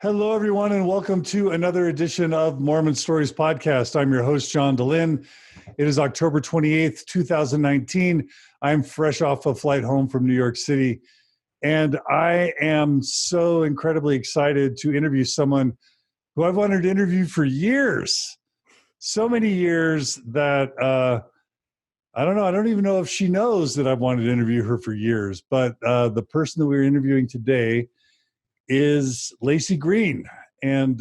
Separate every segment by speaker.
Speaker 1: Hello, everyone, and welcome to another edition of Mormon Stories Podcast. I'm your host, John DeLynn. It is October 28th, 2019. I'm fresh off a flight home from New York City, and I am so incredibly excited to interview someone who I've wanted to interview for years. So many years that I don't know. I don't even know if she knows that I've wanted to interview her for years, but the person that we're interviewing today is Laci Green. And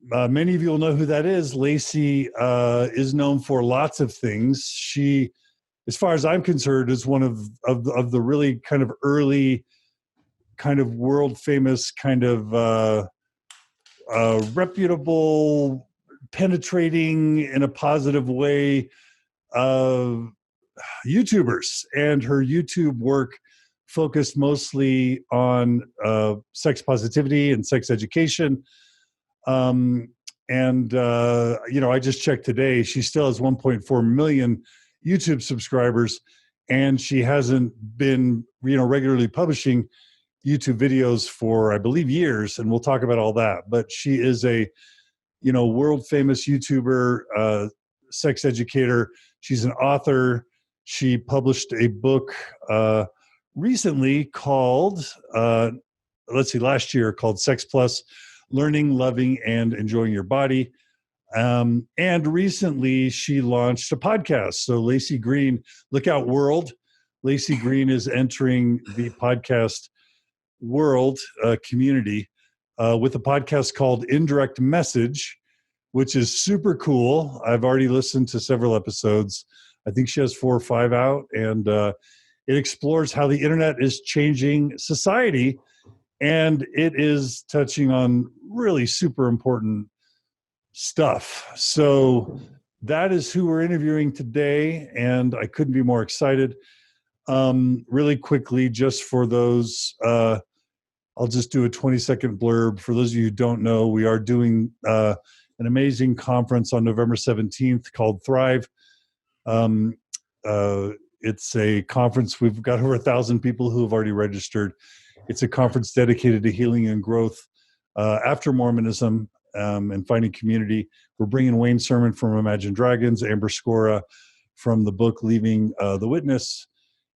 Speaker 1: many of you will know who that is. Laci is known for lots of things. She, as far as I'm concerned, is one of the really kind of early, kind of world famous, kind of reputable, penetrating in a positive way YouTubers. And her YouTube work focused mostly on sex positivity and sex education. I just checked today, she still has 1.4 million YouTube subscribers, and she hasn't been, regularly publishing YouTube videos for, I believe, years, and we'll talk about all that. But she is a, world famous YouTuber, sex educator. She's an author. She published a book recently called, last year, called Sex Plus, Learning, Loving, and Enjoying Your Body. And recently she launched a podcast. So Laci Green, look out world. Laci Green is entering the podcast world community with a podcast called Indirect Message, which is super cool. I've already listened to several episodes. I think she has 4 or 5 out, and it explores how the internet is changing society, and it is touching on really super important stuff. So that is who we're interviewing today, and I couldn't be more excited. Really quickly, just for those, I'll just do a 20-second blurb. For those of you who don't know, we are doing an amazing conference on November 17th called Thrive. It's a conference. We've got over 1,000 people who have already registered. It's a conference dedicated to healing and growth after Mormonism and finding community. We're bringing Wayne Sermon from Imagine Dragons, Amber Scora from the book Leaving the Witness,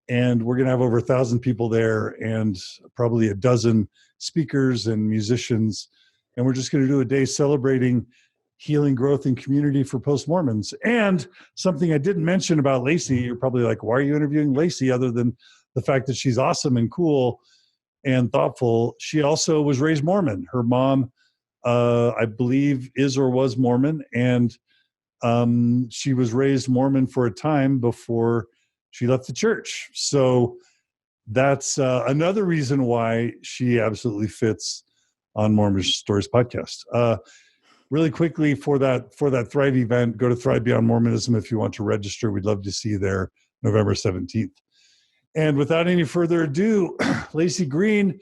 Speaker 1: and we're going to have over 1,000 people there and probably a dozen speakers and musicians. And we're just going to do a day celebrating healing, growth, and community for post-Mormons. And something I didn't mention about Laci, you're probably like, why are you interviewing Laci, other than the fact that she's awesome and cool and thoughtful? She also was raised Mormon. Her mom, I believe, is or was Mormon, and she was raised Mormon for a time before she left the church. So that's another reason why she absolutely fits on Mormon Stories Podcast. Really quickly, for that Thrive event, go to Thrive Beyond Mormonism if you want to register. We'd love to see you there November 17th. And without any further ado, Laci Green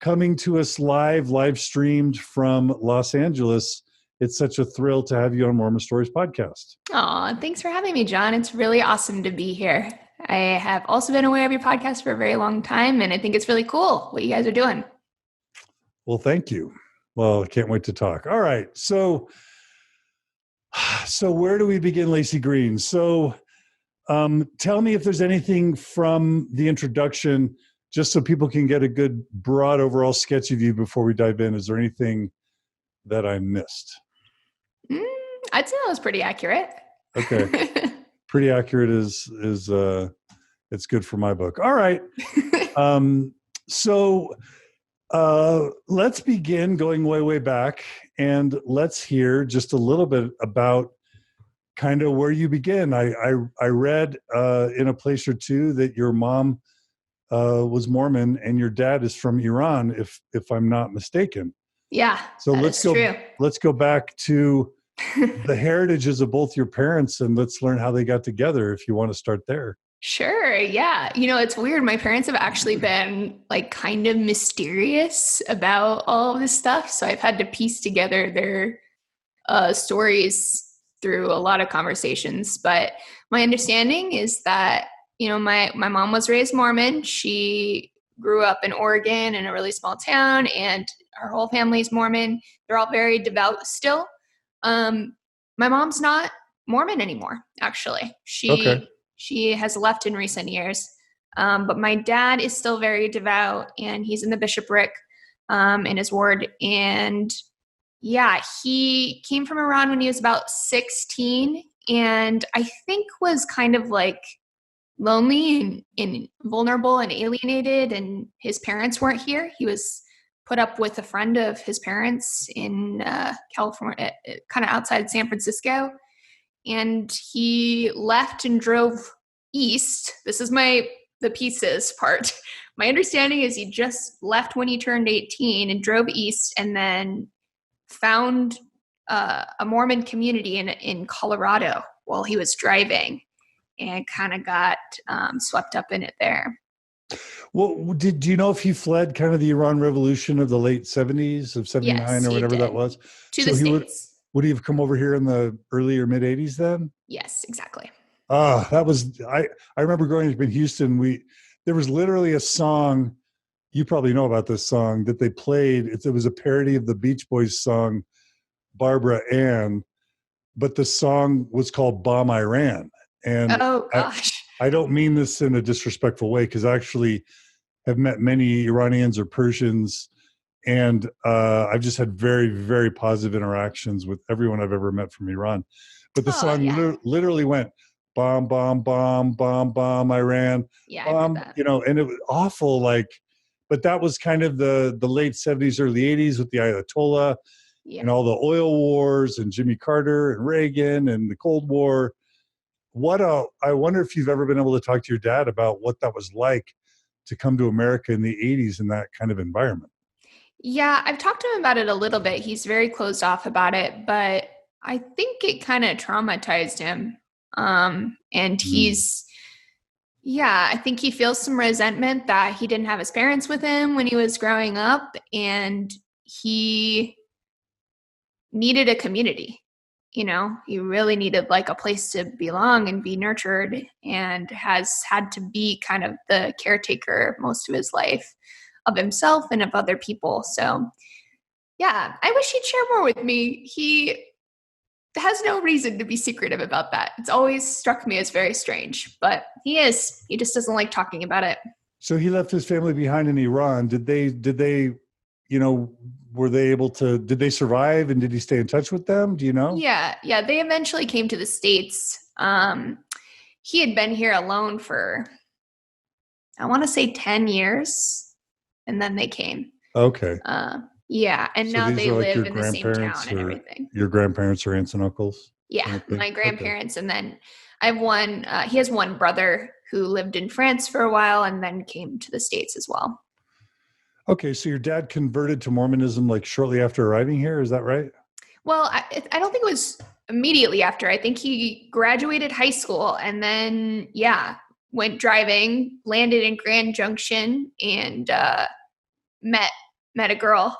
Speaker 1: coming to us live streamed from Los Angeles. It's such a thrill to have you on Mormon Stories Podcast.
Speaker 2: Aw, thanks for having me, John. It's really awesome to be here. I have also been aware of your podcast for a very long time, and I think it's really cool what you guys are doing.
Speaker 1: Well, thank you. Well, I can't wait to talk. All right. So where do we begin, Laci Green? So tell me if there's anything from the introduction, just so people can get a good, broad, overall sketch of you before we dive in. Is there anything that I missed?
Speaker 2: I'd say that was pretty accurate.
Speaker 1: Okay. Pretty accurate is it's good for my book. All right. So let's begin going way back, and let's hear just a little bit about kind of where you begin. I read in a place or two that your mom was Mormon and your dad is from Iran, if I'm not mistaken.
Speaker 2: Yeah.
Speaker 1: So let's go back to the heritages of both your parents, and let's learn how they got together, if you want to start there.
Speaker 2: Sure. Yeah. It's weird. My parents have actually been kind of mysterious about all of this stuff. So I've had to piece together their stories through a lot of conversations. But my understanding is that, my mom was raised Mormon. She grew up in Oregon in a really small town, and her whole family's Mormon. They're all very devout still. My mom's not Mormon anymore, actually. She has left in recent years. But my dad is still very devout, and he's in the bishopric in his ward. And yeah, he came from Iran when he was about 16, and I think was kind of like lonely and vulnerable and alienated, and his parents weren't here. He was put up with a friend of his parents in California, kind of outside San Francisco, and he left and drove east. This is the pieces part. My understanding is he just left when he turned 18 and drove east, and then found a Mormon community in Colorado while he was driving, and kind of got swept up in it there.
Speaker 1: Well, do you know if he fled kind of the Iran Revolution of the late 70s of 79
Speaker 2: Yes,
Speaker 1: or whatever that was?
Speaker 2: To the States.
Speaker 1: Would he have come over here in the early or mid 80s then?
Speaker 2: Yes, exactly.
Speaker 1: That was, I remember growing up in Houston. There was literally a song, you probably know about this song, that they played. It was a parody of the Beach Boys song, Barbara Ann, but the song was called Bomb Iran. And
Speaker 2: oh gosh.
Speaker 1: I don't mean this in a disrespectful way, because I actually have met many Iranians or Persians, and I've just had very, very positive interactions with everyone I've ever met from Iran. But the song literally went, bomb, bomb, bomb, bomb, bomb, Iran.
Speaker 2: Yeah,
Speaker 1: bomb,
Speaker 2: I heard that.
Speaker 1: and it was awful. But that was kind of the late 70s, early 80s with the Ayatollah and all the oil wars and Jimmy Carter and Reagan and the Cold War. I wonder if you've ever been able to talk to your dad about what that was like to come to America in the 80s in that kind of environment.
Speaker 2: Yeah, I've talked to him about it a little bit. He's very closed off about it, but I think it kind of traumatized him. And I think he feels some resentment that he didn't have his parents with him when he was growing up, and he needed a community. He really needed like a place to belong and be nurtured, and has had to be kind of the caretaker most of his life of himself and of other people. So yeah, I wish he'd share more with me. He has no reason to be secretive about that. It's always struck me as very strange, but he just doesn't like talking about it.
Speaker 1: So he left his family behind in Iran. Did they, were they able to, did they survive, and did he stay in touch with them? Do you know?
Speaker 2: Yeah. They eventually came to the States. He had been here alone for, I want to say 10 years, and then they came.
Speaker 1: Okay.
Speaker 2: And so now they live in the same town and everything.
Speaker 1: Your grandparents or aunts and uncles?
Speaker 2: Yeah, my grandparents. Okay. And then I have he has one brother who lived in France for a while and then came to the States as well.
Speaker 1: Okay, so your dad converted to Mormonism like shortly after arriving here, is that right?
Speaker 2: Well, I don't think it was immediately after. I think he graduated high school and then, went driving, landed in Grand Junction, and met a girl.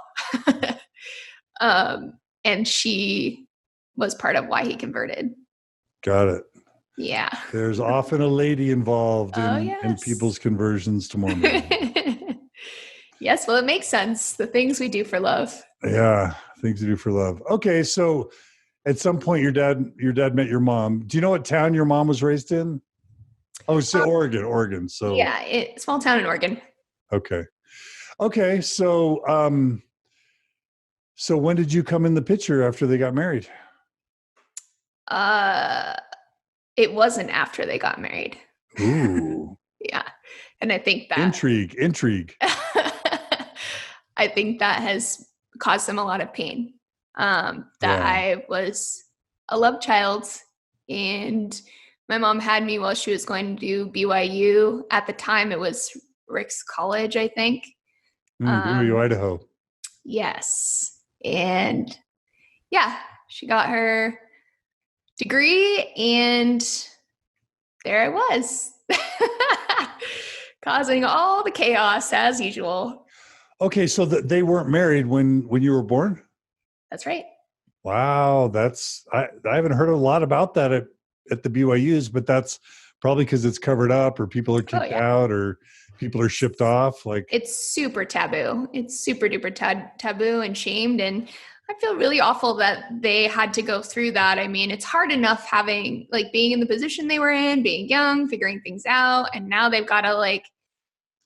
Speaker 2: And she was part of why he converted.
Speaker 1: Got it.
Speaker 2: Yeah.
Speaker 1: There's often a lady involved in people's conversions to Mormonism.
Speaker 2: Yes, well, it makes sense. The things we do for love. Yeah,
Speaker 1: things we do for love. Okay, so at some point your dad met your mom. Do you know what town your mom was raised in? Oh, it's Oregon. So
Speaker 2: yeah, small town in Oregon.
Speaker 1: Okay. So so when did you come in the picture after they got married?
Speaker 2: It wasn't after they got married.
Speaker 1: Ooh.
Speaker 2: Yeah. And I think that
Speaker 1: intrigue.
Speaker 2: I think that has caused them a lot of pain. I was a love child, and my mom had me while she was going to do BYU. At the time, it was Rick's College, I think.
Speaker 1: BYU, Idaho.
Speaker 2: Yes. And she got her degree, and there I was, causing all the chaos as usual.
Speaker 1: Okay, so they weren't married when you were born?
Speaker 2: That's right.
Speaker 1: Wow, I haven't heard a lot about that at the BYUs, but that's Probably because it's covered up or people are kicked out or people are shipped off. Like,
Speaker 2: it's super taboo. It's super duper taboo and shamed. And I feel really awful that they had to go through that. I mean, it's hard enough having like being in the position they were in, being young, figuring things out. And now they've got to like,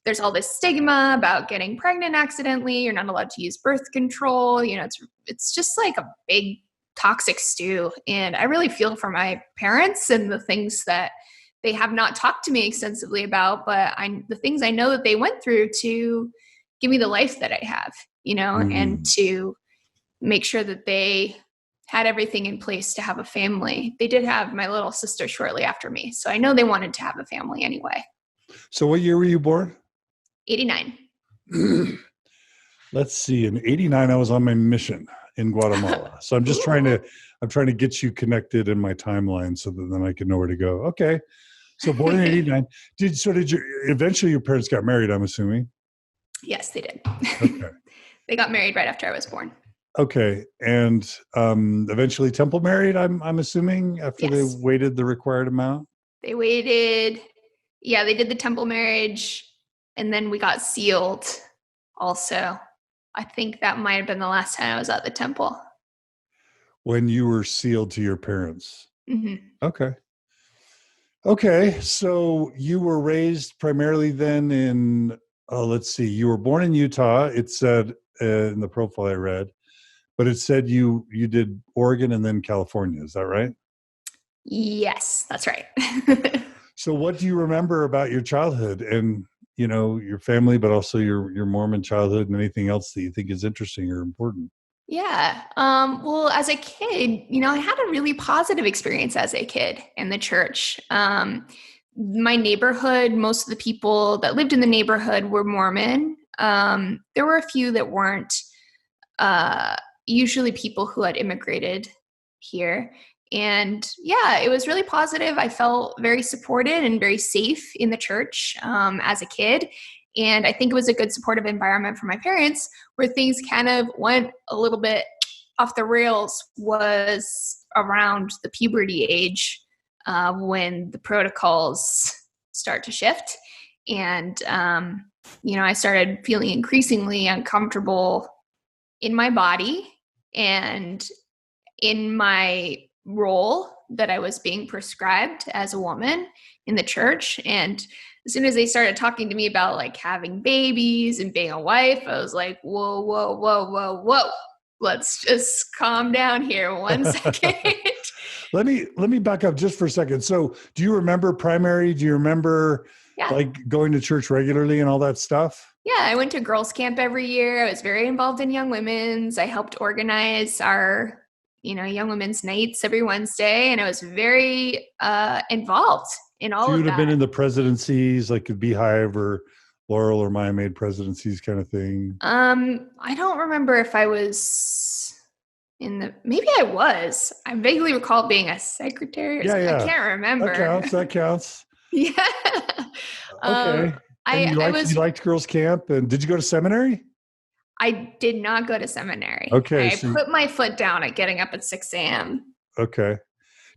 Speaker 2: there's all this stigma about getting pregnant accidentally. You're not allowed to use birth control. You know, it's just like a big toxic stew. And I really feel for my parents and the things that they have not talked to me extensively about, but the things I know that they went through to give me the life that I have, you know, and to make sure that they had everything in place to have a family. They did have my little sister shortly after me. So I know they wanted to have a family anyway.
Speaker 1: So what year were you born?
Speaker 2: 89.
Speaker 1: Let's see. In 89, I was on my mission in Guatemala. So I'm just trying to get you connected in my timeline so that then I can know where to go. Okay. So born in 89. Eventually your parents got married, I'm assuming?
Speaker 2: Yes, they did.
Speaker 1: Okay.
Speaker 2: They got married right after I was born.
Speaker 1: Okay. And eventually Temple married, I'm assuming, after they waited the required amount?
Speaker 2: They waited. Yeah, they did the Temple marriage. And then we got sealed also. I think that might have been the last time I was at the temple.
Speaker 1: When you were sealed to your parents?
Speaker 2: Mm-hmm.
Speaker 1: Okay. So you were raised primarily then in, let's see, you were born in Utah. It said in the profile I read, but it said you did Oregon and then California. Is that right?
Speaker 2: Yes, that's right.
Speaker 1: So what do you remember about your childhood and, you know, your family, but also your Mormon childhood and anything else that you think is interesting or important?
Speaker 2: Yeah. Well, as a kid, you know, I had a really positive experience as a kid in the church. My neighborhood, most of the people that lived in the neighborhood were Mormon. There were a few that weren't, usually people who had immigrated here. And yeah, it was really positive. I felt very supported and very safe in the church as a kid. And I think it was a good supportive environment for my parents. Where things kind of went a little bit off the rails was around the puberty age when the protocols start to shift. And, you know, I started feeling increasingly uncomfortable in my body and in my role that I was being prescribed as a woman in the church. And as soon as they started talking to me about like having babies and being a wife, I was like, whoa, whoa, whoa, whoa, whoa. Let's just calm down here 1 second.
Speaker 1: Let me back up just for a second. So do you remember primary? Do you remember like going to church regularly and all that stuff?
Speaker 2: Yeah, I went to girls' camp every year. I was very involved in Young Women's. I helped organize our, you know, Young Women's nights every Wednesday. And I was very involved in all of that.
Speaker 1: So you'd have been in the presidencies, like a Beehive or Laurel or Maya Maid presidencies kind of thing?
Speaker 2: I don't remember if I was maybe I was. I vaguely recall being a secretary. I can't remember.
Speaker 1: That counts.
Speaker 2: Yeah.
Speaker 1: Okay. You liked girls' camp, and did you go to seminary?
Speaker 2: I did not go to seminary.
Speaker 1: Okay.
Speaker 2: I put my foot down at getting up at 6 a.m.
Speaker 1: Okay.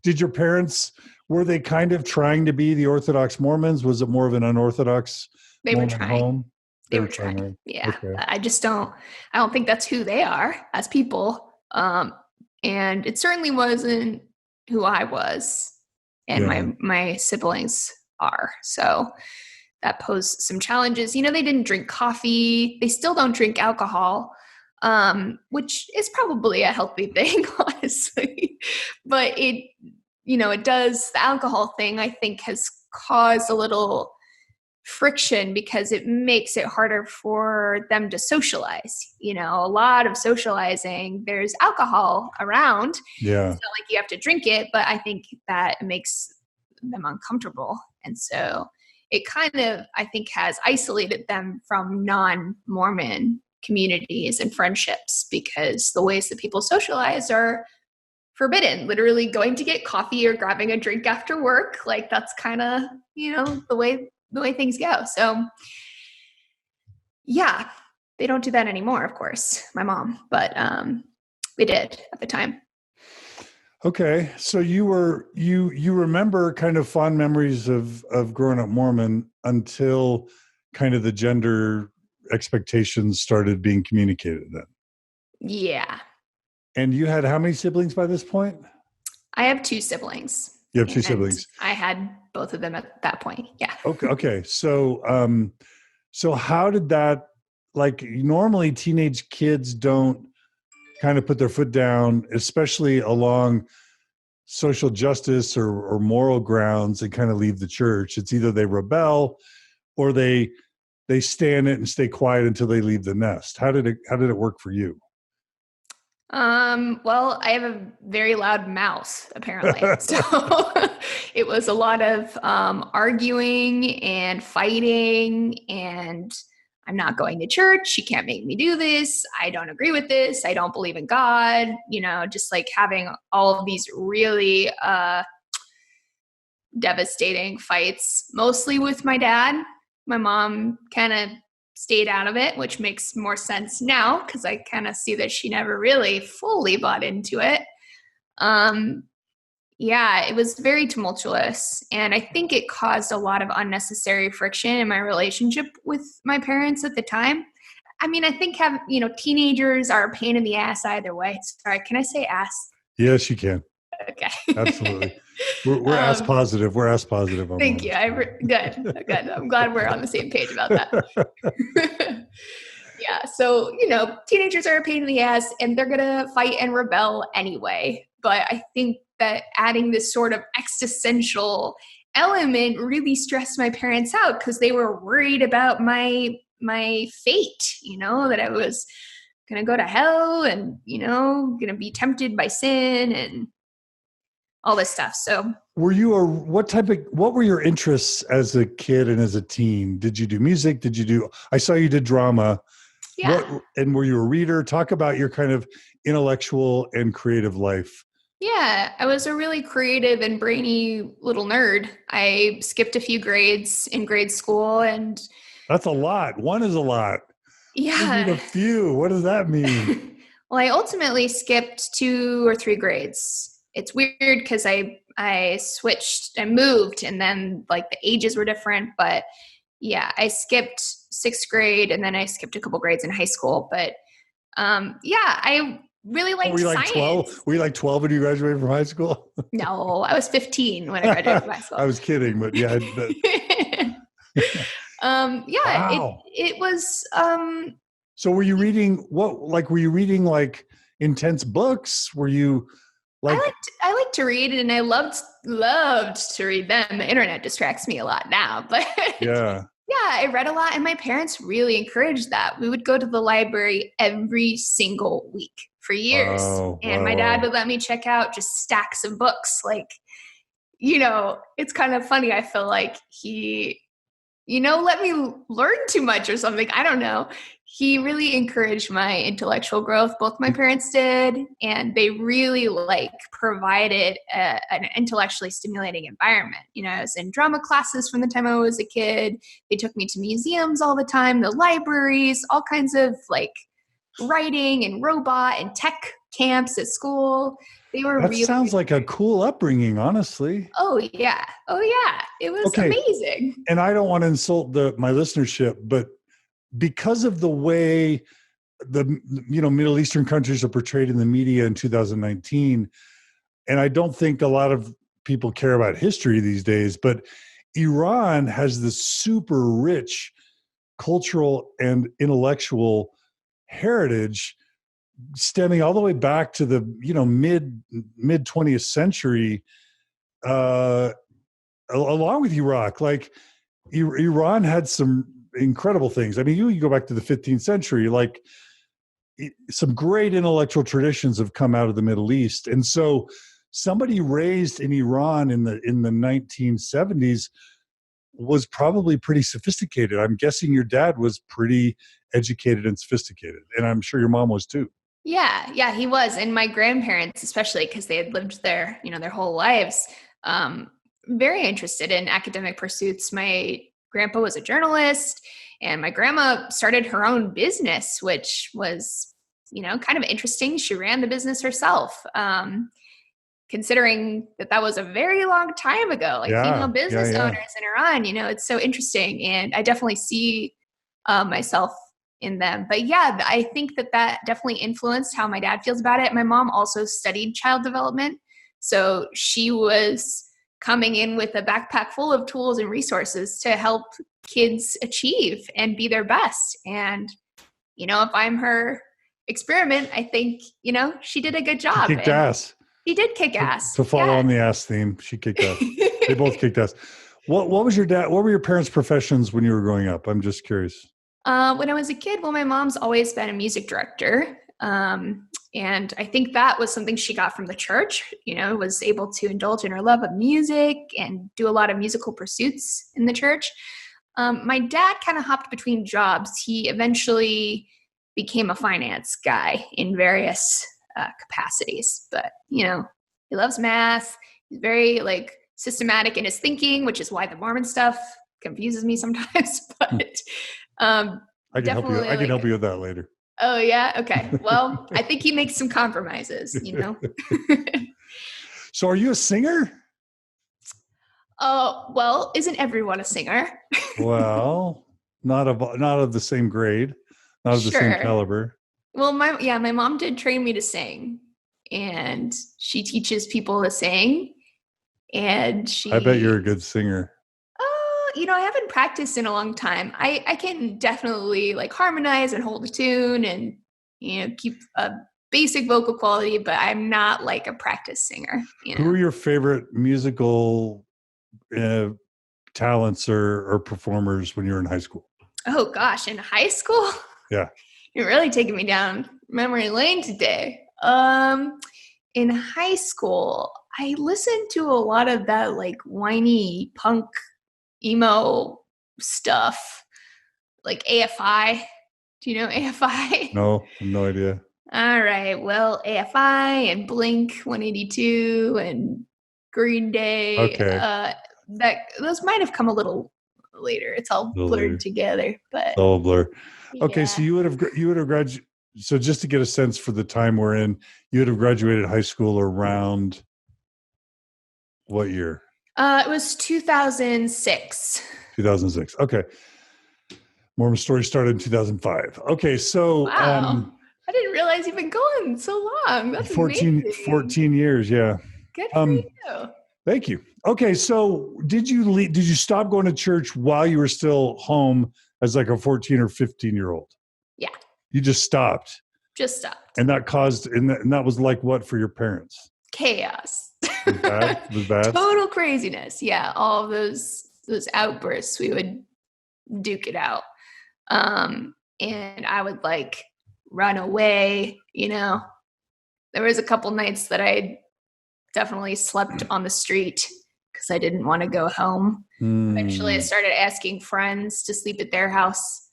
Speaker 1: Did your parents, were they kind of trying to be the Orthodox Mormons? Was it more of an unorthodox Mormon home?
Speaker 2: They were trying. Right? Yeah.
Speaker 1: Okay.
Speaker 2: I don't think that's who they are as people. And it certainly wasn't who I was and my siblings are. So that posed some challenges. You know, they didn't drink coffee. They still don't drink alcohol, which is probably a healthy thing, honestly. But it does, the alcohol thing, I think, has caused a little friction because it makes it harder for them to socialize. You know, a lot of socializing, there's alcohol around.
Speaker 1: Yeah.
Speaker 2: It's not like you have to drink it, but I think that makes them uncomfortable. And so it kind of, I think, has isolated them from non-Mormon communities and friendships because the ways that people socialize are forbidden. Literally going to get coffee or grabbing a drink after work. Like that's kind of, you know, the way things go. So yeah, they don't do that anymore, of course, my mom, but they did at the time.
Speaker 1: Okay. So you remember kind of fond memories of growing up Mormon until kind of the gender expectations started being communicated then.
Speaker 2: Yeah.
Speaker 1: And you had how many siblings by this point?
Speaker 2: I have two siblings,
Speaker 1: You have two
Speaker 2: and
Speaker 1: siblings.
Speaker 2: I had both of them at that point. Yeah.
Speaker 1: Okay. Okay. So how did that, like, normally teenage kids don't kind of put their foot down, especially along social justice or moral grounds, and kind of leave the church. It's either they rebel or they stay in it and stay quiet until they leave the nest. How did it work for you?
Speaker 2: Well, I have a very loud mouth, apparently. So it was a lot of arguing and fighting, and I'm not going to church. You can't make me do this. I don't agree with this. I don't believe in God. Just like having all of these really devastating fights, mostly with my dad. My mom kind of stayed out of it, which makes more sense now because I kind of see that she never really fully bought into it. Yeah, it was very tumultuous. And I think it caused a lot of unnecessary friction in my relationship with my parents at the time. I mean, I think teenagers are a pain in the ass either way. Sorry, can I say ass?
Speaker 1: Yes, you can.
Speaker 2: Okay.
Speaker 1: Absolutely. We're ass positive. We're ass positive.
Speaker 2: Thank you. Good. I'm glad we're on the same page about that. Yeah. So, teenagers are a pain in the ass and they're going to fight and rebel anyway. But I think that adding this sort of existential element really stressed my parents out because they were worried about my fate, that I was going to go to hell and, going to be tempted by sin and all this stuff. So
Speaker 1: what were your interests as a kid and as a teen? Did you do music? I saw you did drama.
Speaker 2: yeah.
Speaker 1: And were you a reader? Talk about your kind of intellectual and creative life.
Speaker 2: Yeah, I was a really creative and brainy little nerd. I skipped a few grades in grade school and
Speaker 1: That's a lot. One is a lot. You need a
Speaker 2: yeah.
Speaker 1: few. What does that mean?
Speaker 2: Well, I ultimately skipped 2 or 3 grades. It's weird because I switched and moved and then like the ages were different, but yeah, I skipped 6th grade and then I skipped a couple grades in high school, but yeah, I really liked science.
Speaker 1: Were you like 12 when you graduated from high school?
Speaker 2: No, I was 15 when I graduated from high school.
Speaker 1: I was kidding, but yeah.
Speaker 2: Yeah,
Speaker 1: Wow.
Speaker 2: it was
Speaker 1: So were you reading like intense books? Were you like
Speaker 2: I like to read and I loved to read them. The internet distracts me a lot now, but
Speaker 1: yeah.
Speaker 2: yeah, I read a lot and my parents really encouraged that. We would go to the library every single week for years.
Speaker 1: Wow.
Speaker 2: And my dad would let me check out just stacks of books. Like, it's kind of funny. I feel like he let me learn too much or something. I don't know. He really encouraged my intellectual growth. Both my parents did, and they really provided an intellectually stimulating environment. I was in drama classes from the time I was a kid. They took me to museums all the time, the libraries, all kinds of writing and robot and tech camps at school. They were
Speaker 1: That
Speaker 2: really
Speaker 1: sounds like a cool upbringing, honestly.
Speaker 2: Oh yeah. It was amazing.
Speaker 1: And I don't want to insult my listenership, but because of the way the Middle Eastern countries are portrayed in the media in 2019, and I don't think a lot of people care about history these days, but Iran has this super rich cultural and intellectual heritage stemming all the way back to the mid 20th century, along with Iraq. Like Iran had some incredible things. I mean, you go back to the 15th century, like some great intellectual traditions have come out of the Middle East. And so somebody raised in Iran in the 1970s was probably pretty sophisticated. I'm guessing your dad was pretty educated and sophisticated, and I'm sure your mom was too.
Speaker 2: Yeah, he was. And my grandparents, especially because they had lived there, their whole lives, very interested in academic pursuits. My grandpa was a journalist and my grandma started her own business, which was, kind of interesting. She ran the business herself. considering that was a very long time ago, like female business owners in Iran, it's so interesting. And I definitely see myself in them. But yeah, I think that definitely influenced how my dad feels about it. My mom also studied child development. So she was coming in with a backpack full of tools and resources to help kids achieve and be their best. And, if I'm her experiment, I think, she did a good job.
Speaker 1: She kicked ass.
Speaker 2: She did kick ass.
Speaker 1: To follow on the ass theme, she kicked ass. They both kicked ass. What were your parents' professions when you were growing up? I'm just curious.
Speaker 2: When I was a kid, my mom's always been a music director. And I think that was something she got from the church, was able to indulge in her love of music and do a lot of musical pursuits in the church. My dad kind of hopped between jobs. He eventually became a finance guy in various capacities, but he loves math. He's very systematic in his thinking, which is why the Mormon stuff confuses me sometimes. But
Speaker 1: I can help you. I can help you with that later.
Speaker 2: Oh yeah. Okay. Well, I think he makes some compromises.
Speaker 1: So, are you a singer?
Speaker 2: Well, isn't everyone a singer?
Speaker 1: Well, not of the same grade, not of the same caliber.
Speaker 2: Well, my mom did train me to sing, and she teaches people to sing. And
Speaker 1: I bet you're a good singer.
Speaker 2: I haven't practiced in a long time. I can definitely harmonize and hold a tune and, keep a basic vocal quality, but I'm not a practice singer.
Speaker 1: Who are your favorite musical talents or performers when you were in high school?
Speaker 2: Oh gosh, in high school?
Speaker 1: Yeah.
Speaker 2: You're really taking me down memory lane today. In high school, I listened to a lot of that whiny punk emo stuff, like AFI. Do you know AFI?
Speaker 1: No, no idea.
Speaker 2: All right. Well, AFI and Blink 182 and Green Day.
Speaker 1: Okay.
Speaker 2: Those might have come a little later. It's all blurred together, but
Speaker 1: it's all blur. Okay,
Speaker 2: yeah.
Speaker 1: so you would have graduated. So just to get a sense for the time we're in, you would have graduated high school around what year?
Speaker 2: It was 2006.
Speaker 1: 2006. Okay. Mormon Story started in 2005. Okay, so
Speaker 2: wow. I didn't realize you've been going so long. That's
Speaker 1: 14 years, yeah.
Speaker 2: Good for you.
Speaker 1: Thank you. Okay, so did you stop going to church while you were still home as a 14 or 15-year-old?
Speaker 2: Yeah.
Speaker 1: You just stopped.
Speaker 2: Just stopped.
Speaker 1: And that caused and that was what for your parents?
Speaker 2: Chaos.
Speaker 1: Was bad? Was bad?
Speaker 2: Total craziness. Yeah, all of those outbursts, we would duke it out. And I would run away, There was a couple nights that I definitely slept on the street because I didn't want to go home. Eventually I started asking friends to sleep at their house.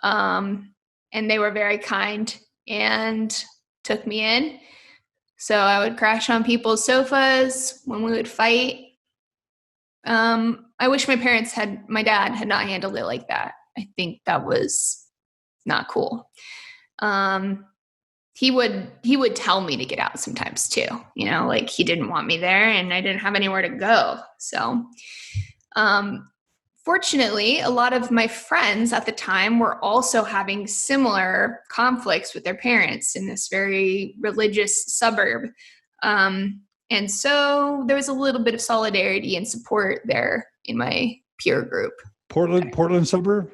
Speaker 2: And they were very kind and took me in. So I would crash on people's sofas when we would fight. I wish my dad had not handled it like that. I think that was not cool. He would tell me to get out sometimes too, he didn't want me there and I didn't have anywhere to go. So, fortunately, a lot of my friends at the time were also having similar conflicts with their parents in this very religious suburb. And so there was a little bit of solidarity and support there in my peer group.
Speaker 1: Portland suburb?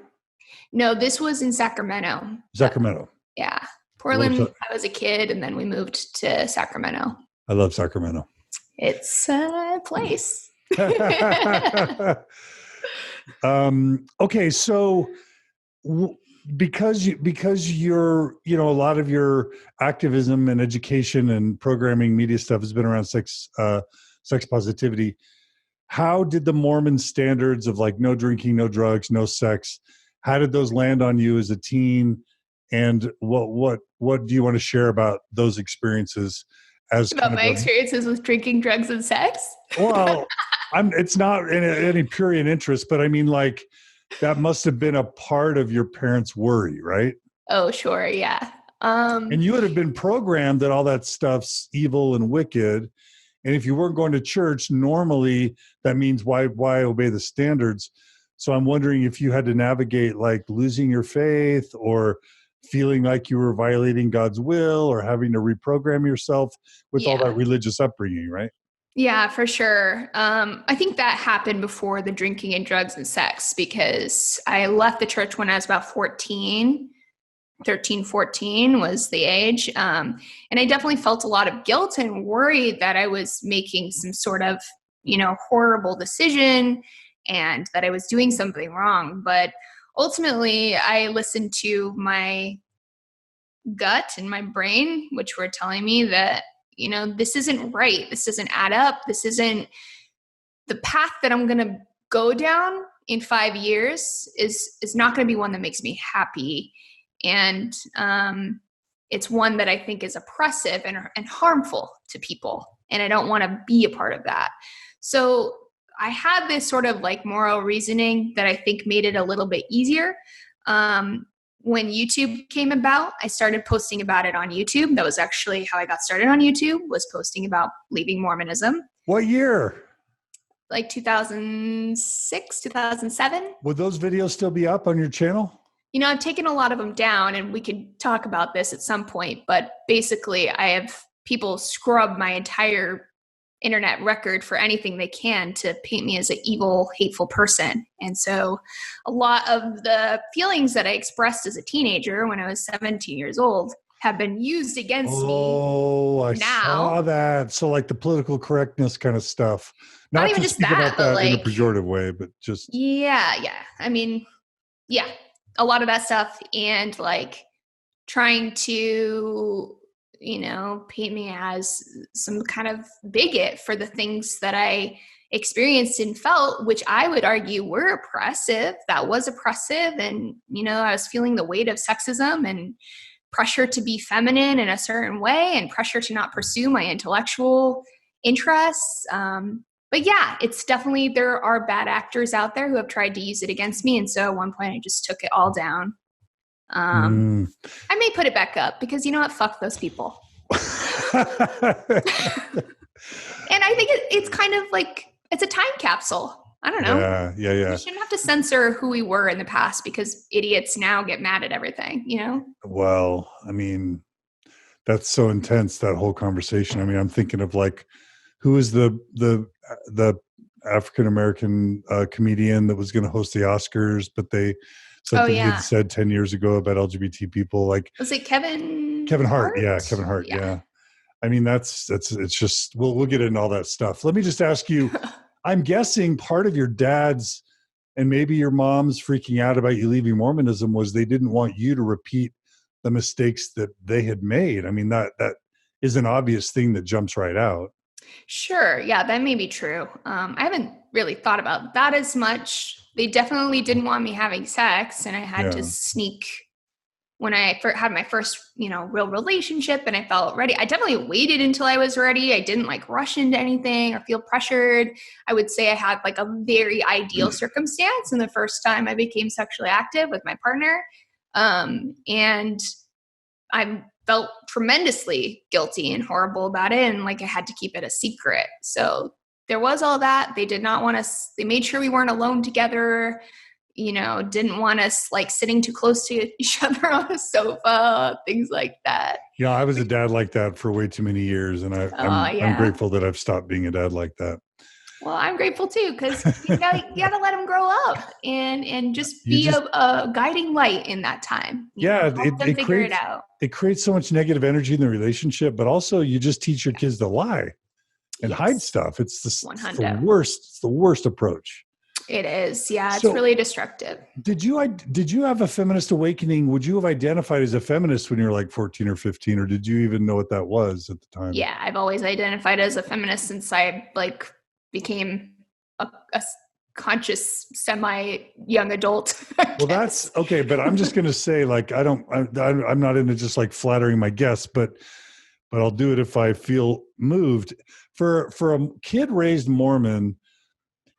Speaker 2: No, this was in Sacramento.
Speaker 1: Sacramento.
Speaker 2: Yeah. Portland, I was a kid, and then we moved to Sacramento.
Speaker 1: I love Sacramento.
Speaker 2: It's a place.
Speaker 1: Okay, so because you're a lot of your activism and education and programming media stuff has been around sex positivity. How did the Mormon standards of no drinking, no drugs, no sex, how did those land on you as a teen? And what do you want to share about those experiences?
Speaker 2: About my experiences with drinking, drugs, and sex?
Speaker 1: Well, it's not any purient interest, but I mean, that must have been a part of your parents' worry, right?
Speaker 2: Oh, sure, yeah.
Speaker 1: And you would have been programmed that all that stuff's evil and wicked, And if you weren't going to church, normally that means why obey the standards? So I'm wondering if you had to navigate like losing your faith or feeling like you were violating God's will or having to reprogram yourself with all that religious upbringing, right?
Speaker 2: Yeah, for sure. I think that happened before the drinking and drugs and sex, because I left the church when I was about 14. 13, 14 was the age. And I definitely felt a lot of guilt and worried that I was making some sort of, horrible decision and that I was doing something wrong. But ultimately, I listened to my gut and my brain, which were telling me that, this isn't right. This doesn't add up. This isn't the path that I'm going to go down in 5 years is not going to be one that makes me happy. And it's one that I think is oppressive and harmful to people. And I don't want to be a part of that. So I had this sort of like moral reasoning that I think made it a little bit easier. When YouTube came about, I started posting about it on YouTube. That was actually how I got started on YouTube, was posting about leaving Mormonism.
Speaker 1: What year?
Speaker 2: Like 2006, 2007.
Speaker 1: Would those videos still be up on your channel?
Speaker 2: I've taken a lot of them down, and we could talk about this at some point, but basically I have people scrub my entire internet record for anything they can to paint me as an evil, hateful person. And so a lot of the feelings that I expressed as a teenager when I was 17 years old have been used against me.
Speaker 1: Oh, I
Speaker 2: now.
Speaker 1: saw that. So like the political correctness kind of stuff.
Speaker 2: Not even
Speaker 1: to
Speaker 2: just
Speaker 1: speak
Speaker 2: that,
Speaker 1: about
Speaker 2: but
Speaker 1: that in a
Speaker 2: like,
Speaker 1: pejorative way, but just.
Speaker 2: Yeah. I mean, yeah, a lot of that stuff, and like trying to, paint me as some kind of bigot for the things that I experienced and felt, which I would argue were oppressive. That was oppressive. And, I was feeling the weight of sexism and pressure to be feminine in a certain way and pressure to not pursue my intellectual interests. But yeah, it's definitely, there are bad actors out there who have tried to use it against me. And so at one point I just took it all down. I may put it back up because you know what? Fuck those people. And I think it's kind of like, it's a time capsule. I don't know.
Speaker 1: Yeah.
Speaker 2: We shouldn't have to censor who we were in the past because idiots now get mad at everything,
Speaker 1: Well, I mean, that's so intense, that whole conversation. I mean, I'm thinking of like, who is the African-American comedian that was going to host the Oscars, but something he had said 10 years ago about LGBT people. Like, was it Kevin Hart? Yeah, Kevin Hart. Yeah. I mean, it's just, we'll get into all that stuff. Let me just ask you, I'm guessing part of your dad's and maybe your mom's freaking out about you leaving Mormonism was they didn't want you to repeat the mistakes that they had made. I mean, that is an obvious thing that jumps right out.
Speaker 2: Sure. Yeah, that may be true. I haven't really thought about that as much. They definitely didn't want me having sex, and I had to sneak when I had my first, real relationship, and I felt ready. I definitely waited until I was ready. I didn't like rush into anything or feel pressured. I would say I had like a very ideal circumstance in the first time I became sexually active with my partner. And I felt tremendously guilty and horrible about it. And like I had to keep it a secret. So there was all that. They did not want us, they made sure we weren't alone together, didn't want us like sitting too close to each other on a sofa, things like that. Yeah, I was a dad like that for way too many years. And I'm grateful that I've stopped being a dad like that. Well, I'm grateful too, because you gotta let them grow up and just be a guiding light in that time. Help them figure it out. It creates so much negative energy in the relationship, but also you just teach your kids to lie and hide stuff. It's the worst. It's the worst approach. It is. Yeah, it's really destructive. Did you have a feminist awakening? Would you have identified as a feminist when you were like 14 or 15, or did you even know what that was at the time? Yeah, I've always identified as a feminist since I became a conscious semi-young adult. Well, that's okay. But I'm just going to say, I'm not into just like flattering my guests, but I'll do it if I feel moved. For a kid raised Mormon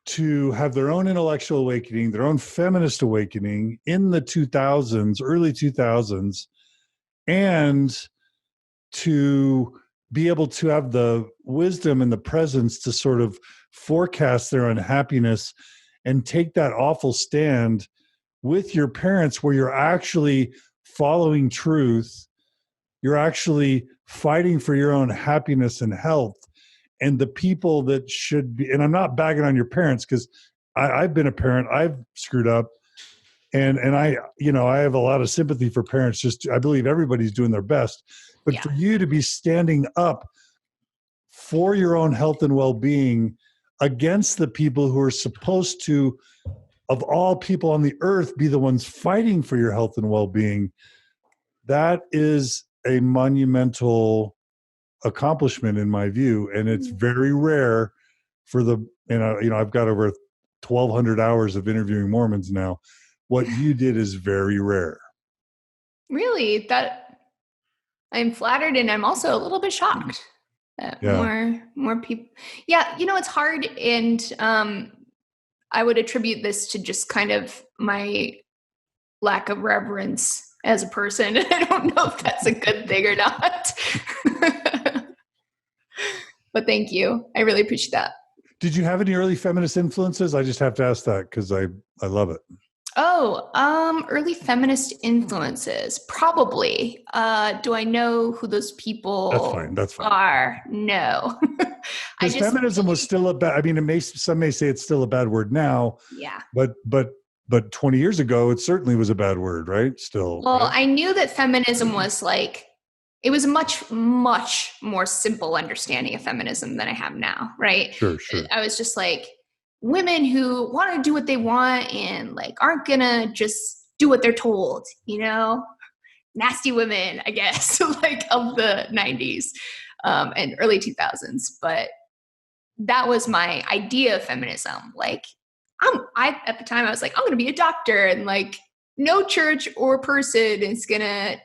Speaker 2: to have their own intellectual awakening, their own feminist awakening in the 2000s, early 2000s, and to
Speaker 1: be able to have the wisdom and the presence to sort of forecast their unhappiness and take that awful stand with your parents where you're actually following truth, you're actually fighting for your own happiness and health. And the people that should be, and I'm not bagging on your parents because I've been a parent, I've screwed up. And I, I have a lot of sympathy for parents. I believe everybody's doing their best. But for you to be standing up for your own health and well-being against the people who are supposed to, of all people on the earth, be the ones fighting for your health and well-being, that is a monumental accomplishment in my view. And it's very rare for I've got over 1,200 hours of interviewing Mormons now. What you did is very rare.
Speaker 2: Really? That I'm flattered, and I'm also a little bit shocked that more people. Yeah, it's hard, and I would attribute this to just kind of my lack of reverence as a person. I don't know if that's a good thing or not. But thank you. I really appreciate that.
Speaker 1: Did you have any early feminist influences? I just have to ask that because I love it.
Speaker 2: Oh, early feminist influences. Probably. Do I know who those people
Speaker 1: That's fine.
Speaker 2: are? No.
Speaker 1: Because feminism was still a bad, I mean, some may say it's still a bad word now.
Speaker 2: Yeah.
Speaker 1: But 20 years ago, it certainly was a bad word, right? Still.
Speaker 2: Well,
Speaker 1: right?
Speaker 2: I knew that feminism was it was a much, much more simple understanding of feminism than I have now, right?
Speaker 1: Sure.
Speaker 2: I was just women who want to do what they want and aren't gonna just do what they're told, nasty women, I guess, of the 90s and early 2000s. But that was my idea of feminism. At the time I was I'm gonna be a doctor, and no church or person is gonna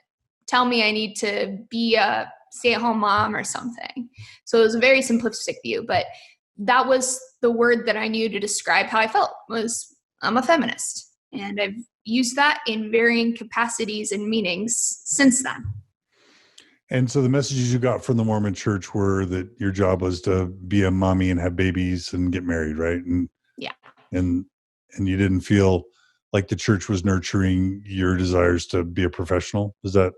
Speaker 2: tell me I need to be a stay-at-home mom or something. So it was a very simplistic view, but that was the word that I knew to describe how I felt, was I'm a feminist. And I've used that in varying capacities and meanings since then. And
Speaker 1: so the messages you got from the Mormon church were that your job was to be a mommy and have babies and get married, right? And
Speaker 2: yeah.
Speaker 1: And you didn't feel like the church was nurturing your desires to be a professional? Is that?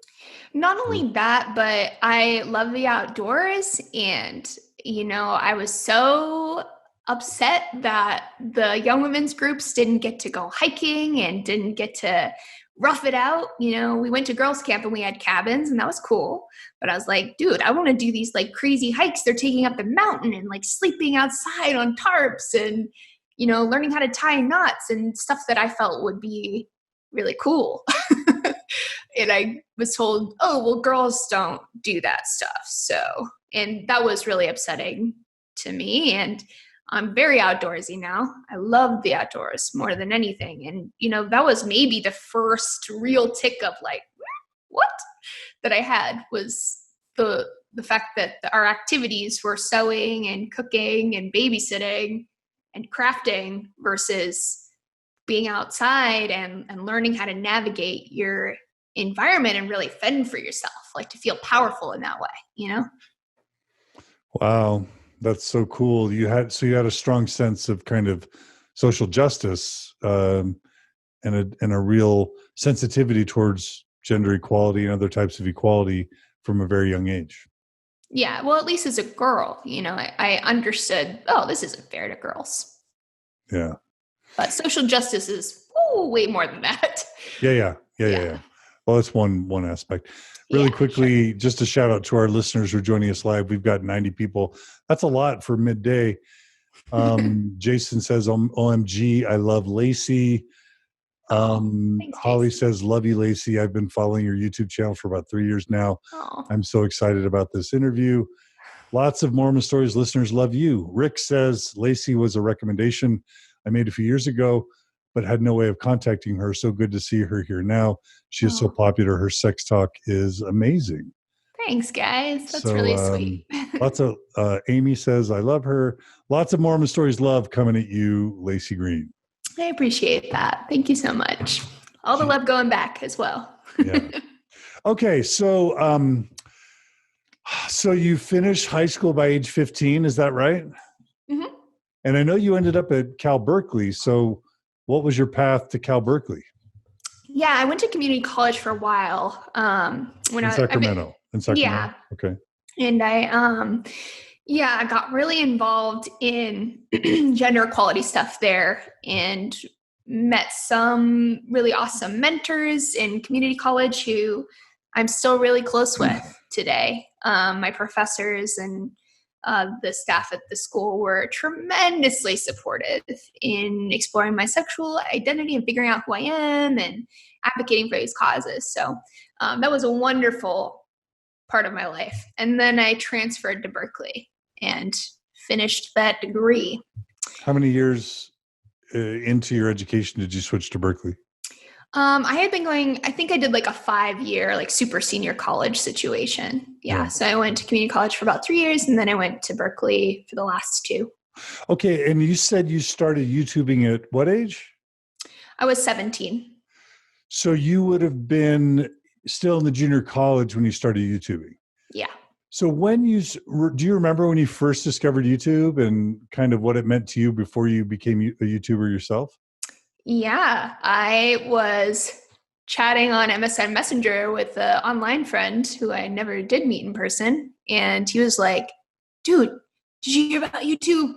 Speaker 2: Not only that, but I love the outdoors. And, I was so upset that the young women's groups didn't get to go hiking and didn't get to rough it out. We went to girls' camp and we had cabins, and that was cool. But I was like, dude, I want to do these crazy hikes. They're taking up the mountain and sleeping outside on tarps and, learning how to tie knots and stuff that I felt would be really cool. And I was told, oh, well, girls don't do that stuff. So, and that was really upsetting to me. And I'm very outdoorsy now. I love the outdoors more than anything. And, that was maybe the first real tick of what that I had, was the fact that our activities were sewing and cooking and babysitting and crafting versus being outside and learning how to navigate your environment and really fend for yourself, to feel powerful in that way,
Speaker 1: Wow. That's so cool. You had a strong sense of kind of social justice and a real sensitivity towards gender equality and other types of equality from a very young age.
Speaker 2: Yeah. Well, at least as a girl, I understood, oh, this isn't fair to girls.
Speaker 1: Yeah.
Speaker 2: But social justice is way more than that.
Speaker 1: Yeah. Well, that's one aspect. Really quickly, sure. Just a shout out to our listeners who are joining us live. We've got 90 people. That's a lot for midday. Jason says, OMG, I love Laci.
Speaker 2: Thanks,
Speaker 1: Holly
Speaker 2: Jason.
Speaker 1: says, love you, Laci. I've been following your YouTube channel for about 3 years now.
Speaker 2: Oh.
Speaker 1: I'm so excited about this interview. Lots of Mormon Stories listeners love you. Rick says, Laci was a recommendation I made a few years ago, but had no way of contacting her. So good to see her here now. She is so popular. Her sex talk is amazing.
Speaker 2: Thanks, guys. That's really sweet.
Speaker 1: Lots of Amy says, I love her. Lots of Mormon Stories love coming at you, Laci Green.
Speaker 2: I appreciate that. Thank you so much. All the love going back as well.
Speaker 1: Yeah. Okay. So So you finished high school by age 15, is that right?
Speaker 2: Mm-hmm.
Speaker 1: And I know you ended up at Cal Berkeley. So what was your path to Cal Berkeley?
Speaker 2: Yeah, I went to community college for a while.
Speaker 1: In Sacramento.
Speaker 2: Yeah.
Speaker 1: Okay.
Speaker 2: And I got really involved in gender equality stuff there and met some really awesome mentors in community college who I'm still really close with today. My professors and the staff at the school were tremendously supportive in exploring my sexual identity and figuring out who I am and advocating for these causes. So that was a wonderful part of my life. And then I transferred to Berkeley and finished that degree.
Speaker 1: How many years into your education did you switch to Berkeley?
Speaker 2: I had been going, I think I did like a 5-year, like super senior college situation. Yeah. So I went to community college for about 3 years and then I went to Berkeley for the last 2.
Speaker 1: Okay. And you said you started YouTubing at what age?
Speaker 2: I was 17.
Speaker 1: So you would have been still in the junior college when you started YouTubing.
Speaker 2: Yeah.
Speaker 1: So do you remember when you first discovered YouTube and kind of what it meant to you before you became a YouTuber yourself?
Speaker 2: Yeah, I was chatting on MSN Messenger with an online friend who I never did meet in person. And he was like, dude, did you hear about YouTube?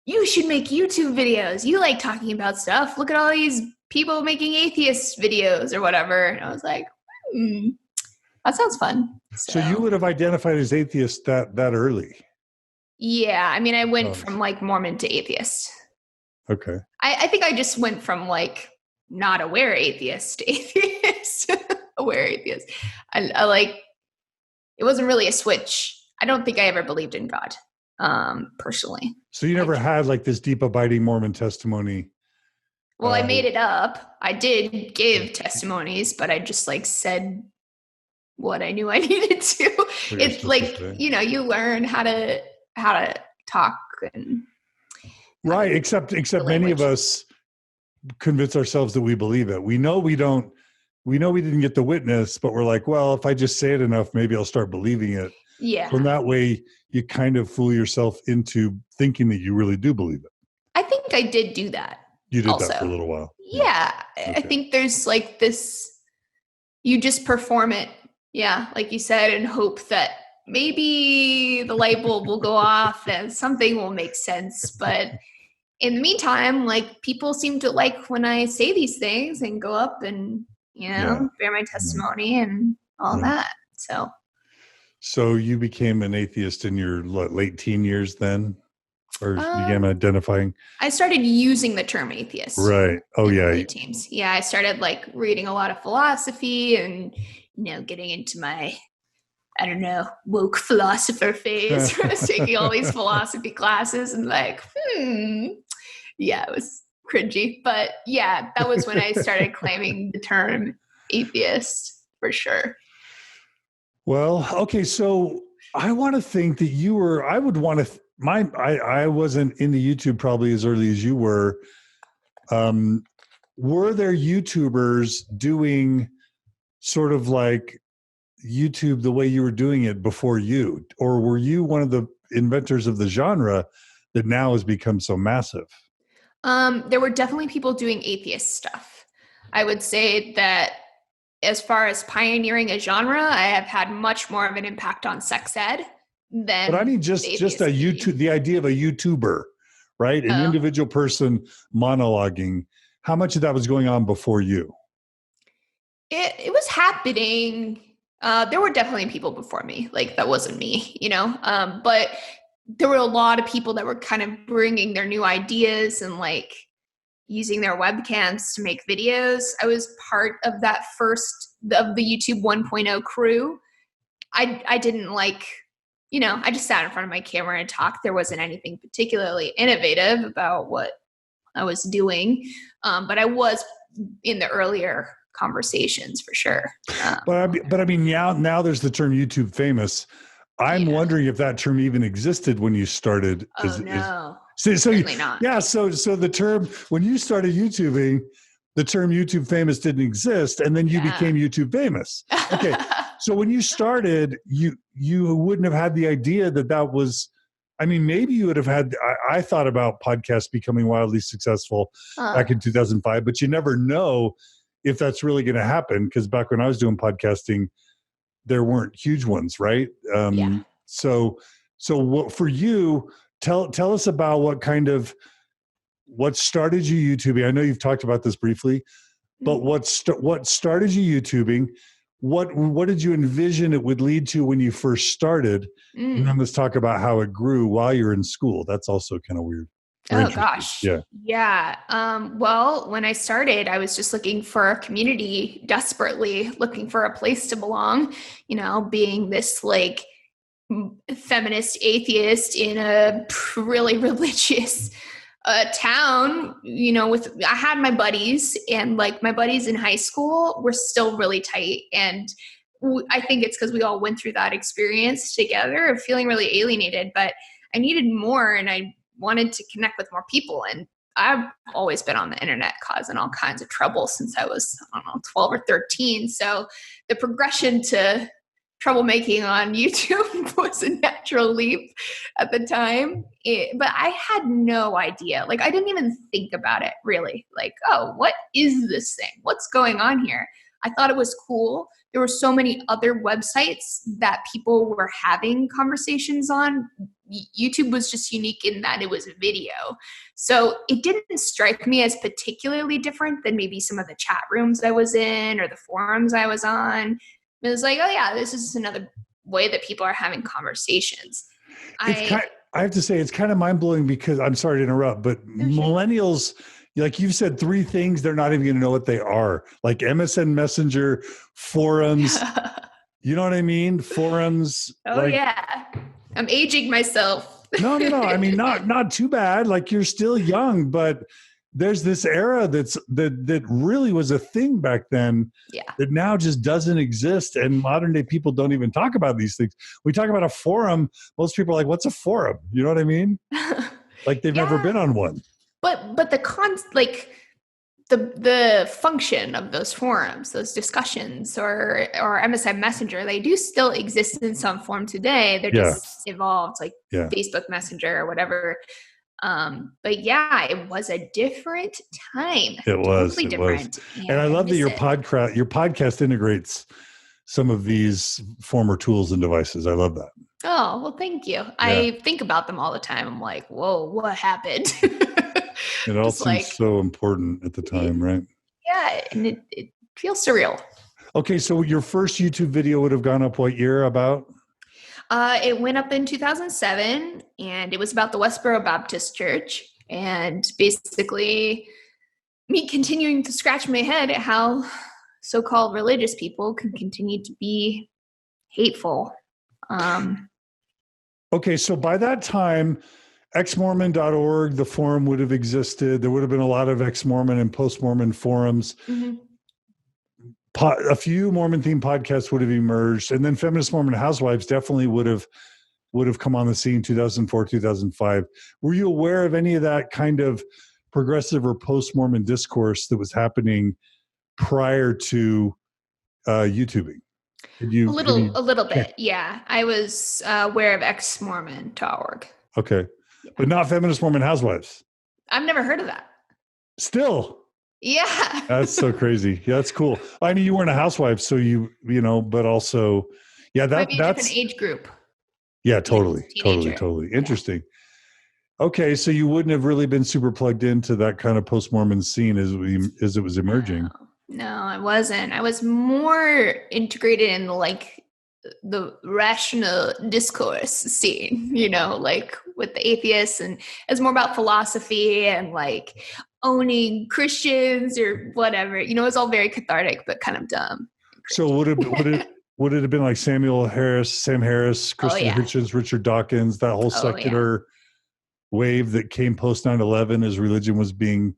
Speaker 2: You should make YouTube videos. You like talking about stuff. Look at all these people making atheist videos or whatever. And I was like, that sounds fun.
Speaker 1: So you would have identified as atheist that early?
Speaker 2: Yeah, I mean, I went from like Mormon to atheist.
Speaker 1: Okay.
Speaker 2: I think I just went from like not aware atheist to atheist, aware atheist. I like, it wasn't really a switch. I don't think I ever believed in God, personally.
Speaker 1: So you never had like this deep abiding Mormon testimony?
Speaker 2: Well, I made it up. I did give testimonies, but I just like said what I knew I needed to. It's like, you learn how to talk and
Speaker 1: right. Except many of us convince ourselves that we believe it. We know we didn't get the witness, but we're like, well, if I just say it enough, maybe I'll start believing it.
Speaker 2: Yeah.
Speaker 1: So in that way, you kind of fool yourself into thinking that you really do believe it.
Speaker 2: I think I did do that.
Speaker 1: You did that for a little while.
Speaker 2: Yeah. Okay. I think there's like this, you just perform it. Yeah. Like you said, and hope that maybe the light bulb will go off and something will make sense. But in the meantime, like people seem to like when I say these things and go up and, bear my testimony and all that. So
Speaker 1: you became an atheist in your late teen years then? Or began identifying? I
Speaker 2: started using the term atheist.
Speaker 1: Right. Oh, yeah.
Speaker 2: Late teens. Yeah. I started like reading a lot of philosophy and, getting into my, I don't know, woke philosopher phase. I was taking all these philosophy classes and like, yeah, it was cringy. But yeah, that was when I started claiming the term atheist for sure.
Speaker 1: Well, okay. So I want to think that I wasn't into YouTube probably as early as you were. Were there YouTubers doing sort of like YouTube the way you were doing it before you? Or were you one of the inventors of the genre that now has become so massive?
Speaker 2: There were definitely people doing atheist stuff. I would say that as far as pioneering a genre, I have had much more of an impact on sex ed than.
Speaker 1: But I mean, just a YouTube, the idea of a YouTuber, right? An individual person monologuing. How much of that was going on before you?
Speaker 2: It was happening. There were definitely people before me. Like that wasn't me, but there were a lot of people that were kind of bringing their new ideas and like using their webcams to make videos. I was part of that of the YouTube 1.0 crew. I didn't like, I just sat in front of my camera and talked. There wasn't anything particularly innovative about what I was doing. But I was in the earlier conversations for sure.
Speaker 1: But I mean, now there's the term YouTube famous. I'm wondering if that term even existed when you started.
Speaker 2: Certainly not.
Speaker 1: Yeah. So the term, when you started YouTubing, the term YouTube famous didn't exist, and then you became YouTube famous. Okay. So when you started, you wouldn't have had the idea that was, I mean, maybe you would have had, I thought about podcasts becoming wildly successful back in 2005, but you never know if that's really going to happen. Because back when I was doing podcasting, there weren't huge ones, right?
Speaker 2: Yeah.
Speaker 1: So what, for you, tell us about what started you YouTubing. I know you've talked about this briefly, but what started you YouTubing? What did you envision it would lead to when you first started? And then let's talk about how it grew while you're in school. That's also kind of weird.
Speaker 2: Oh gosh. Yeah. Well, when I started, I was just looking for a community, desperately looking for a place to belong, being this like feminist atheist in a really religious town, I had my buddies, and like my buddies in high school were still really tight. And I think it's because we all went through that experience together of feeling really alienated, but I needed more, and I wanted to connect with more people. And I've always been on the internet causing all kinds of trouble since I was, 12 or 13. So the progression to troublemaking on YouTube was a natural leap at the time. But I had no idea. Like, I didn't even think about it really. Like, oh, what is this thing? What's going on here? I thought it was cool. There were so many other websites that people were having conversations on. YouTube was just unique in that it was video. So it didn't strike me as particularly different than maybe some of the chat rooms I was in or the forums I was on. It was like, oh yeah, this is another way that people are having conversations.
Speaker 1: I have to say, it's kind of mind-blowing because, I'm sorry to interrupt, but millennials, like you've said 3 things, they're not even going to know what they are. Like MSN Messenger, forums, you know what I mean? Forums.
Speaker 2: Oh yeah. I'm aging myself.
Speaker 1: No. I mean, not too bad. Like, you're still young, but there's this era that really was a thing back then that now just doesn't exist. And modern day people don't even talk about these things. We talk about a forum. Most people are like, what's a forum? You know what I mean? Like, they've never been on one.
Speaker 2: But the function of those forums, those discussions or MSN Messenger, they do still exist in some form today. They're just evolved, like Facebook Messenger or whatever. But yeah, it was a different time.
Speaker 1: It was totally different. And I love that your podcast integrates some of these former tools and devices. I love that.
Speaker 2: Oh, well, thank you. Yeah. I think about them all the time. I'm like, whoa, what happened?
Speaker 1: It all seems so important at the time, right?
Speaker 2: Yeah, and it feels surreal.
Speaker 1: Okay, so your first YouTube video would have gone up what year about?
Speaker 2: It went up in 2007, and it was about the Westboro Baptist Church, and basically me continuing to scratch my head at how so-called religious people can continue to be hateful.
Speaker 1: Okay, so by that time, xmormon.org, the forum would have existed. There would have been a lot of ex-Mormon and post-Mormon forums. Mm-hmm. A few Mormon-themed podcasts would have emerged, and then Feminist Mormon Housewives definitely would have come on the scene 2004, 2005. Were you aware of any of that kind of progressive or post-Mormon discourse that was happening prior to YouTubing?
Speaker 2: A little bit, yeah. I was aware of xmormon.org.
Speaker 1: Okay, but not Feminist Mormon Housewives.
Speaker 2: I've never heard of that.
Speaker 1: Still.
Speaker 2: Yeah.
Speaker 1: That's so crazy. Yeah, that's cool. I mean, you weren't a housewife, so but also, that's
Speaker 2: a different age group.
Speaker 1: Yeah, totally. Interesting. Yeah. Okay, so you wouldn't have really been super plugged into that kind of post-Mormon scene as it was emerging.
Speaker 2: No, I wasn't. I was more integrated in the rational discourse scene, like with the atheists, and it's more about philosophy and like owning Christians or whatever. It was all very cathartic, but kind of dumb.
Speaker 1: So would it have been like Sam Harris, Christian Hitchens, Richard Dawkins, that whole secular wave that came post 9/11 as religion was being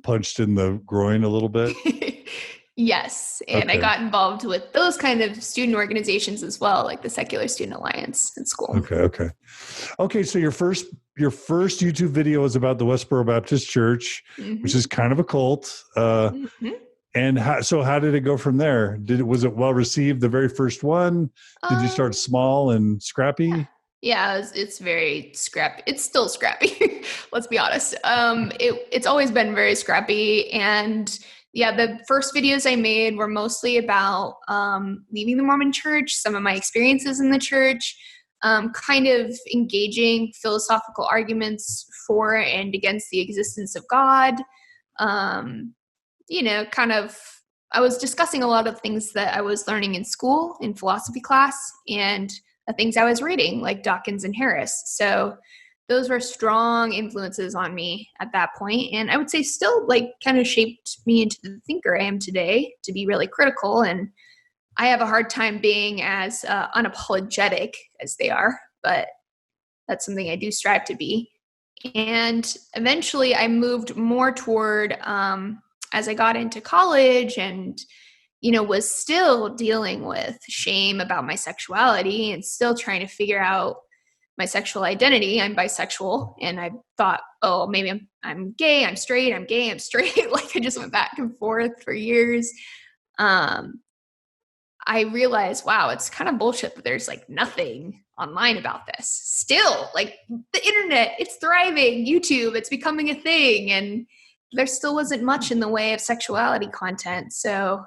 Speaker 1: punched in the groin a little bit?
Speaker 2: Yes. And I got involved with those kind of student organizations as well, like the Secular Student Alliance in school.
Speaker 1: Okay. So your first YouTube video was about the Westboro Baptist Church, which is kind of a cult. And how did it go from there? Was it well received, the very first one? Did you start small and scrappy?
Speaker 2: Yeah, it's very scrappy. It's still scrappy. Let's be honest. It's always been very scrappy. And yeah, the first videos I made were mostly about leaving the Mormon church, some of my experiences in the church, kind of engaging philosophical arguments for and against the existence of God. I was discussing a lot of things that I was learning in school, in philosophy class, and the things I was reading, like Dawkins and Harris. So those were strong influences on me at that point. And I would say still kind of shaped me into the thinker I am today, to be really critical. And I have a hard time being as unapologetic as they are, but that's something I do strive to be. And eventually I moved more toward, as I got into college and, was still dealing with shame about my sexuality and still trying to figure out my sexual identity. I'm bisexual. And I thought, oh, maybe I'm gay, I'm straight, I'm gay, I'm straight. I just went back and forth for years. I realized, wow, it's kind of bullshit that there's nothing online about this. Still, the internet, it's thriving. YouTube, it's becoming a thing. And there still wasn't much in the way of sexuality content. So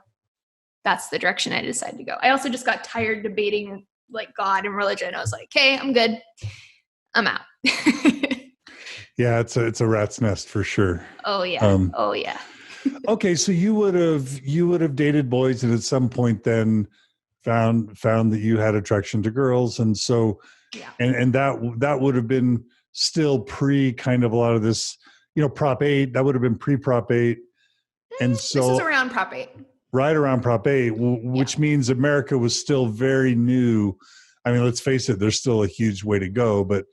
Speaker 2: that's the direction I decided to go. I also just got tired debating God and religion. I was like, okay, I'm good. I'm out.
Speaker 1: Yeah, it's a rat's nest for sure.
Speaker 2: Oh yeah. Oh yeah.
Speaker 1: Okay, so you would have dated boys and at some point then found that you had attraction to girls, and so
Speaker 2: yeah.
Speaker 1: and that would have been still pre kind of a lot of this, Prop 8. That would have been pre Prop 8, and so
Speaker 2: this is around Prop 8.
Speaker 1: Right around Prop 8, which means America was still very new. I mean, let's face it, there's still a huge way to go, but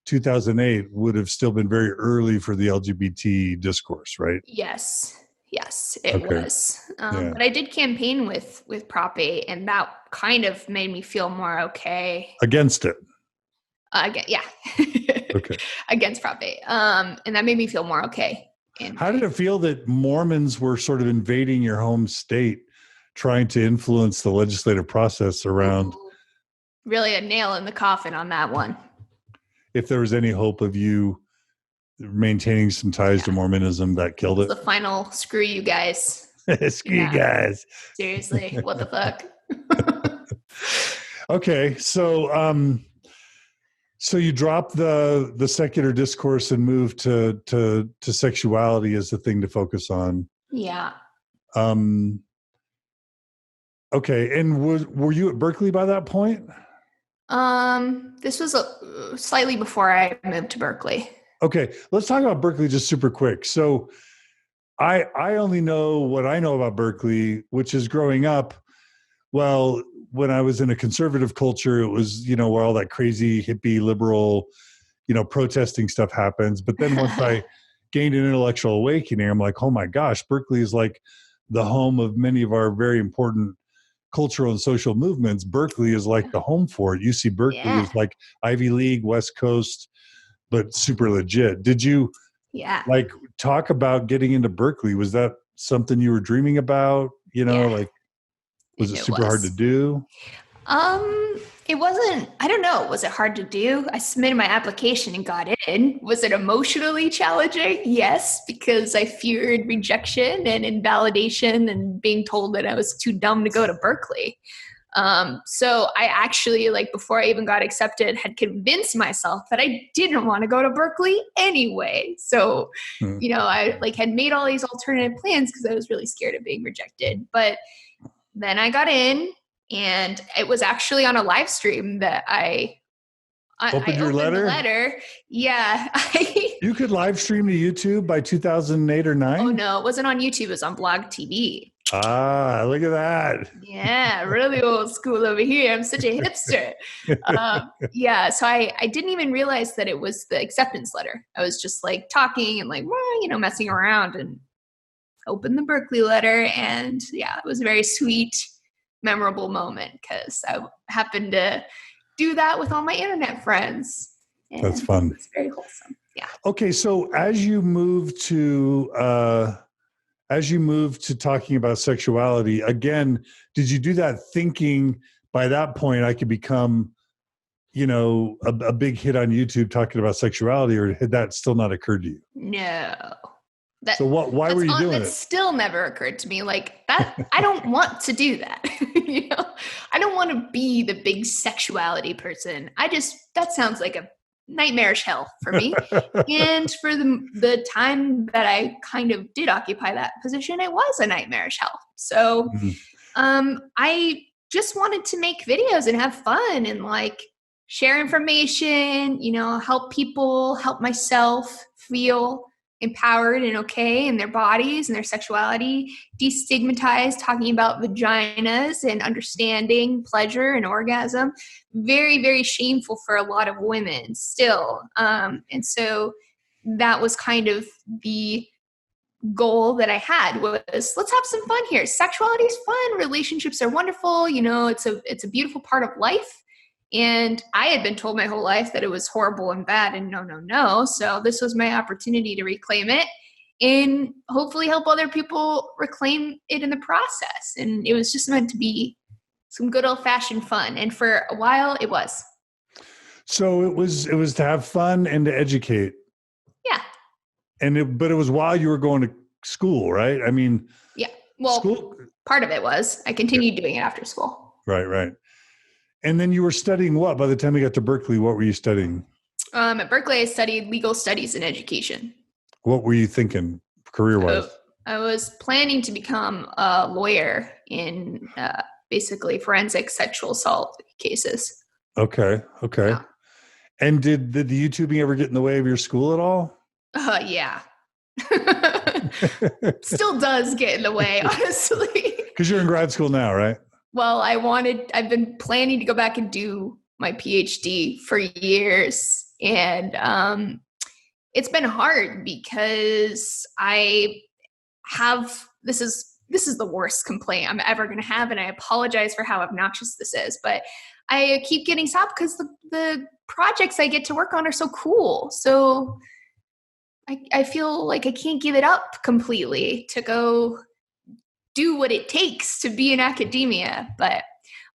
Speaker 1: 2008 would have still been very early for the LGBT discourse, right?
Speaker 2: Yes, it was. But I did campaign with Prop 8, and that kind of made me feel more okay.
Speaker 1: Against it?
Speaker 2: Yeah.
Speaker 1: Okay.
Speaker 2: Against Prop 8. And that made me feel more okay.
Speaker 1: How did it feel that Mormons were sort of invading your home state, trying to influence the legislative process around?
Speaker 2: Really a nail in the coffin on that one.
Speaker 1: If there was any hope of you maintaining some ties to Mormonism, that killed it.
Speaker 2: The final screw you guys.
Speaker 1: Screw you guys.
Speaker 2: Seriously, what the fuck?
Speaker 1: Okay, so you drop the secular discourse and move to sexuality as the thing to focus on.
Speaker 2: Yeah.
Speaker 1: Okay, and were you at Berkeley by that point?
Speaker 2: This was slightly before I moved to Berkeley.
Speaker 1: Okay, let's talk about Berkeley just super quick. So I only know what I know about Berkeley, which is growing up. Well, when I was in a conservative culture, it was, where all that crazy hippie liberal, protesting stuff happens. But then once I gained an intellectual awakening, I'm like, oh my gosh, Berkeley is like the home of many of our very important cultural and social movements. Berkeley is like the home for it. UC Berkeley is like Ivy League, West Coast, but super legit. Did you talk about getting into Berkeley? Was that something you were dreaming about? Was it super hard to do?
Speaker 2: It wasn't, I don't know. Was it hard to do? I submitted my application and got in. Was it emotionally challenging? Yes, because I feared rejection and invalidation and being told that I was too dumb to go to Berkeley. So I actually, before I even got accepted, had convinced myself that I didn't want to go to Berkeley anyway. So, I had made all these alternative plans because I was really scared of being rejected. But then I got in, and it was actually on a live stream that I opened
Speaker 1: your letter.
Speaker 2: The letter. Yeah.
Speaker 1: You could live stream to YouTube by 2008 or 9?
Speaker 2: Oh no, it wasn't on YouTube. It was on Blog TV.
Speaker 1: Ah, look at that.
Speaker 2: Yeah, really old school over here. I'm such a hipster. So I didn't even realize that it was the acceptance letter. I was just talking and messing around, and opened the Berkeley letter, and it was a very sweet, memorable moment because I happened to do that with all my internet friends.
Speaker 1: That's fun.
Speaker 2: It's very wholesome. Yeah.
Speaker 1: Okay, so as you move to as you moved to talking about sexuality, again, did you do that thinking by that point I could become, a big hit on YouTube talking about sexuality, or had that still not occurred to you?
Speaker 2: No.
Speaker 1: So why were you doing it?
Speaker 2: That still never occurred to me. Like that, I don't want to do that. I don't want to be the big sexuality person. That sounds like a nightmarish hell for me. And for the time that I kind of did occupy that position, it was a nightmarish hell. So I just wanted to make videos and have fun and like share information, help people, help myself feel empowered and okay in their bodies and their sexuality, destigmatize talking about vaginas and understanding pleasure and orgasm. Very, very shameful for a lot of women still. And so that was kind of the goal that I had, was let's have some fun here. Sexuality is fun. Relationships are wonderful. It's a beautiful part of life. And I had been told my whole life that it was horrible and bad and no. So this was my opportunity to reclaim it and hopefully help other people reclaim it in the process. And it was just meant to be some good old fashioned fun. And for a while it was.
Speaker 1: So it was to have fun and to educate.
Speaker 2: Yeah.
Speaker 1: But it was while you were going to school, right? I mean,
Speaker 2: yeah. Well, part of it was. I continued doing it after school.
Speaker 1: Right. And then you were studying what? By the time you got to Berkeley, what were you studying?
Speaker 2: At Berkeley, I studied legal studies and education.
Speaker 1: What were you thinking career-wise?
Speaker 2: I was planning to become a lawyer in basically forensic sexual assault cases.
Speaker 1: Okay.
Speaker 2: Yeah.
Speaker 1: And did the YouTubing ever get in the way of your school at all?
Speaker 2: Yeah. Still does get in the way, honestly.
Speaker 1: Because you're in grad school now, right?
Speaker 2: Well, I've been planning to go back and do my PhD for years. And it's been hard because this is the worst complaint I'm ever going to have. And I apologize for how obnoxious this is, but I keep getting stopped because the projects I get to work on are so cool. So I feel like I can't give it up completely to go do what it takes to be in academia, but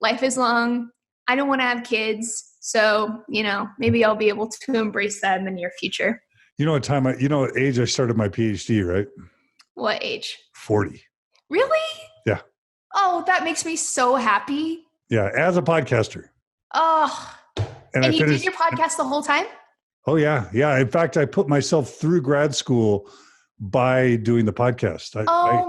Speaker 2: life is long. I don't want to have kids. So, maybe I'll be able to embrace that in the near future.
Speaker 1: What age I started my PhD, right?
Speaker 2: What age?
Speaker 1: 40.
Speaker 2: Really?
Speaker 1: Yeah.
Speaker 2: Oh, that makes me so happy.
Speaker 1: Yeah. As a podcaster.
Speaker 2: Oh, and you did your podcast the whole time?
Speaker 1: Oh yeah. Yeah. In fact, I put myself through grad school by doing the podcast.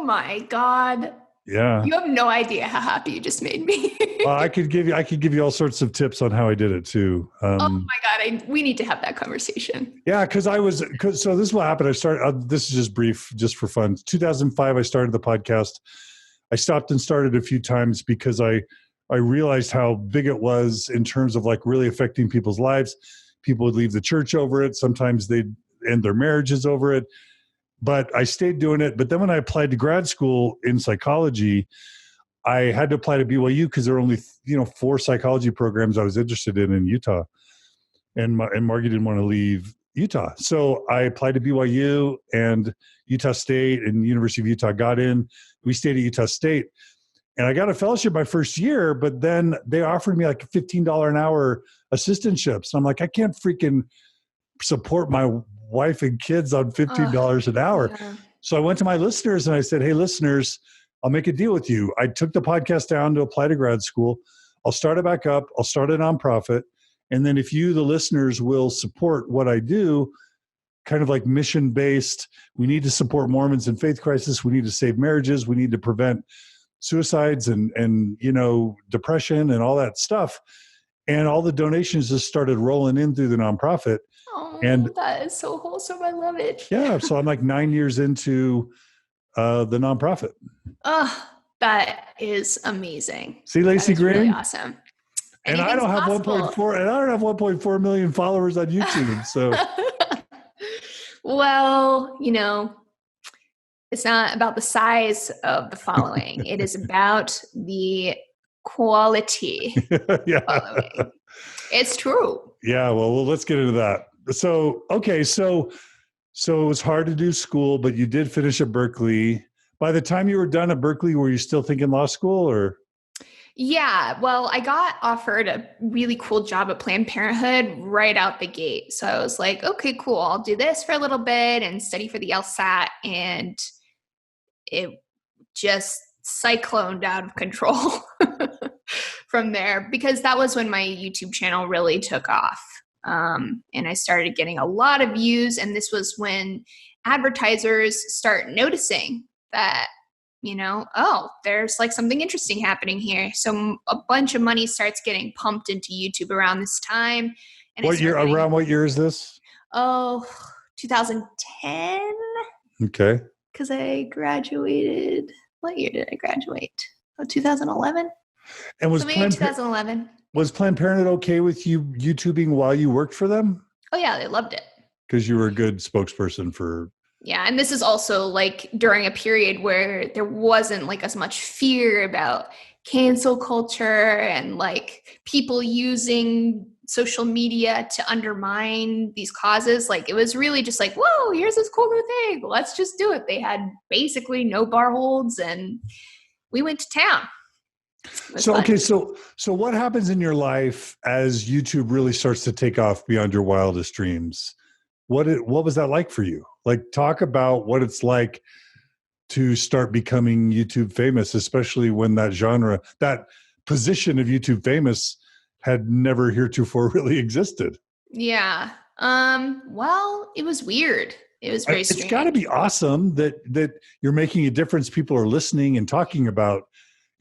Speaker 2: My God.
Speaker 1: Yeah.
Speaker 2: You have no idea how happy you just made me.
Speaker 1: Well, I could give you all sorts of tips on how I did it too.
Speaker 2: Oh my God. We need to have that conversation.
Speaker 1: Yeah. So this is what happened. I started, this is just brief, just for fun. 2005, I started the podcast. I stopped and started a few times because I realized how big it was in terms of like really affecting people's lives. People would leave the church over it. Sometimes they'd end their marriages over it. But I stayed doing it. But then when I applied to grad school in psychology, I had to apply to BYU because there were only 4 psychology programs I was interested in Utah, and Margie didn't want to leave Utah, so I applied to BYU and Utah State, and University of Utah got in. We stayed at Utah State, and I got a fellowship my first year. But then they offered me like $15 an hour assistantships, and I'm like, I can't freaking support my wife and kids on $15 an hour. Yeah. So I went to my listeners and I said, hey, listeners, I'll make a deal with you. I took the podcast down to apply to grad school. I'll start it back up. I'll start a nonprofit. And then if you, the listeners, will support what I do, kind of like mission-based, we need to support Mormons in faith crisis. We need to save marriages. We need to prevent suicides and depression and all that stuff. And all the donations just started rolling in through the nonprofit.
Speaker 2: Oh, and that is so wholesome. I love it.
Speaker 1: Yeah. So I'm like 9 years into the nonprofit.
Speaker 2: Oh, that is amazing.
Speaker 1: See, Laci Green?
Speaker 2: Really awesome.
Speaker 1: And I don't have 1.4 million followers on YouTube. So
Speaker 2: well, it's not about the size of the following. It is about the quality following. It's true.
Speaker 1: Yeah, well, let's get into that. So, okay, so it was hard to do school, but you did finish at Berkeley. By the time you were done at Berkeley, were you still thinking law school or?
Speaker 2: Yeah, well, I got offered a really cool job at Planned Parenthood right out the gate. So I was like, okay, cool. I'll do this for a little bit and study for the LSAT. And it just cycloned out of control from there, because that was when my YouTube channel really took off. And I started getting a lot of views. And this was when advertisers start noticing that, oh, there's like something interesting happening here. So a bunch of money starts getting pumped into YouTube around this time. And
Speaker 1: Around what year is this?
Speaker 2: Oh, 2010.
Speaker 1: Okay.
Speaker 2: Because I graduated. What year did I graduate? Oh, 2011.
Speaker 1: And was
Speaker 2: so maybe 2011.
Speaker 1: Was Planned Parenthood okay with you YouTubing while you worked for them?
Speaker 2: Oh yeah, they loved it.
Speaker 1: Because you were a good spokesperson for.
Speaker 2: Yeah, and this is also like during a period where there wasn't like as much fear about cancel culture and like people using social media to undermine these causes. Like it was really just like, whoa, here's this cool new thing. Let's just do it. They had basically no bar holds and we went to town.
Speaker 1: So, okay. So what happens in your life as YouTube really starts to take off beyond your wildest dreams? What was that like for you? Like, talk about what it's like to start becoming YouTube famous, especially when that position of YouTube famous had never heretofore really existed.
Speaker 2: Yeah. Well, it was weird. It was very strange.
Speaker 1: It's got to be awesome that you're making a difference. People are listening and talking about.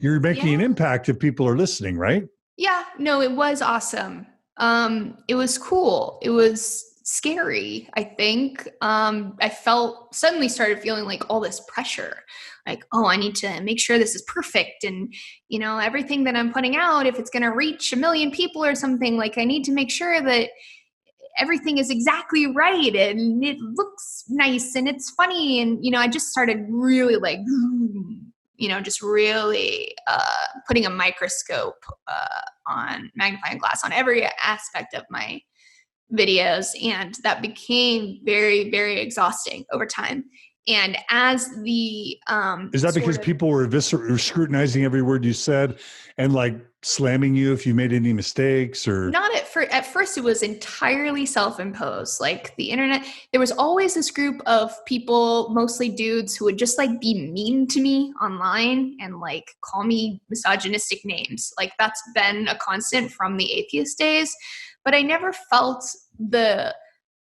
Speaker 1: You're making an impact if people are listening, right?
Speaker 2: Yeah. No, it was awesome. It was cool. It was scary, I think. I suddenly started feeling like all this pressure. Like, oh, I need to make sure this is perfect. And, everything that I'm putting out, if it's going to reach 1 million people or something, like I need to make sure that everything is exactly right and it looks nice and it's funny. And, I just started really like, just really putting a microscope on magnifying glass on every aspect of my videos. And that became very, very exhausting over time. And as the
Speaker 1: is that because people were scrutinizing every word you said and like slamming you if you made any mistakes? Or
Speaker 2: not at first, it was entirely self-imposed. Like the internet, there was always this group of people, mostly dudes, who would just like be mean to me online and like call me misogynistic names. Like that's been a constant from the atheist days. But I never felt the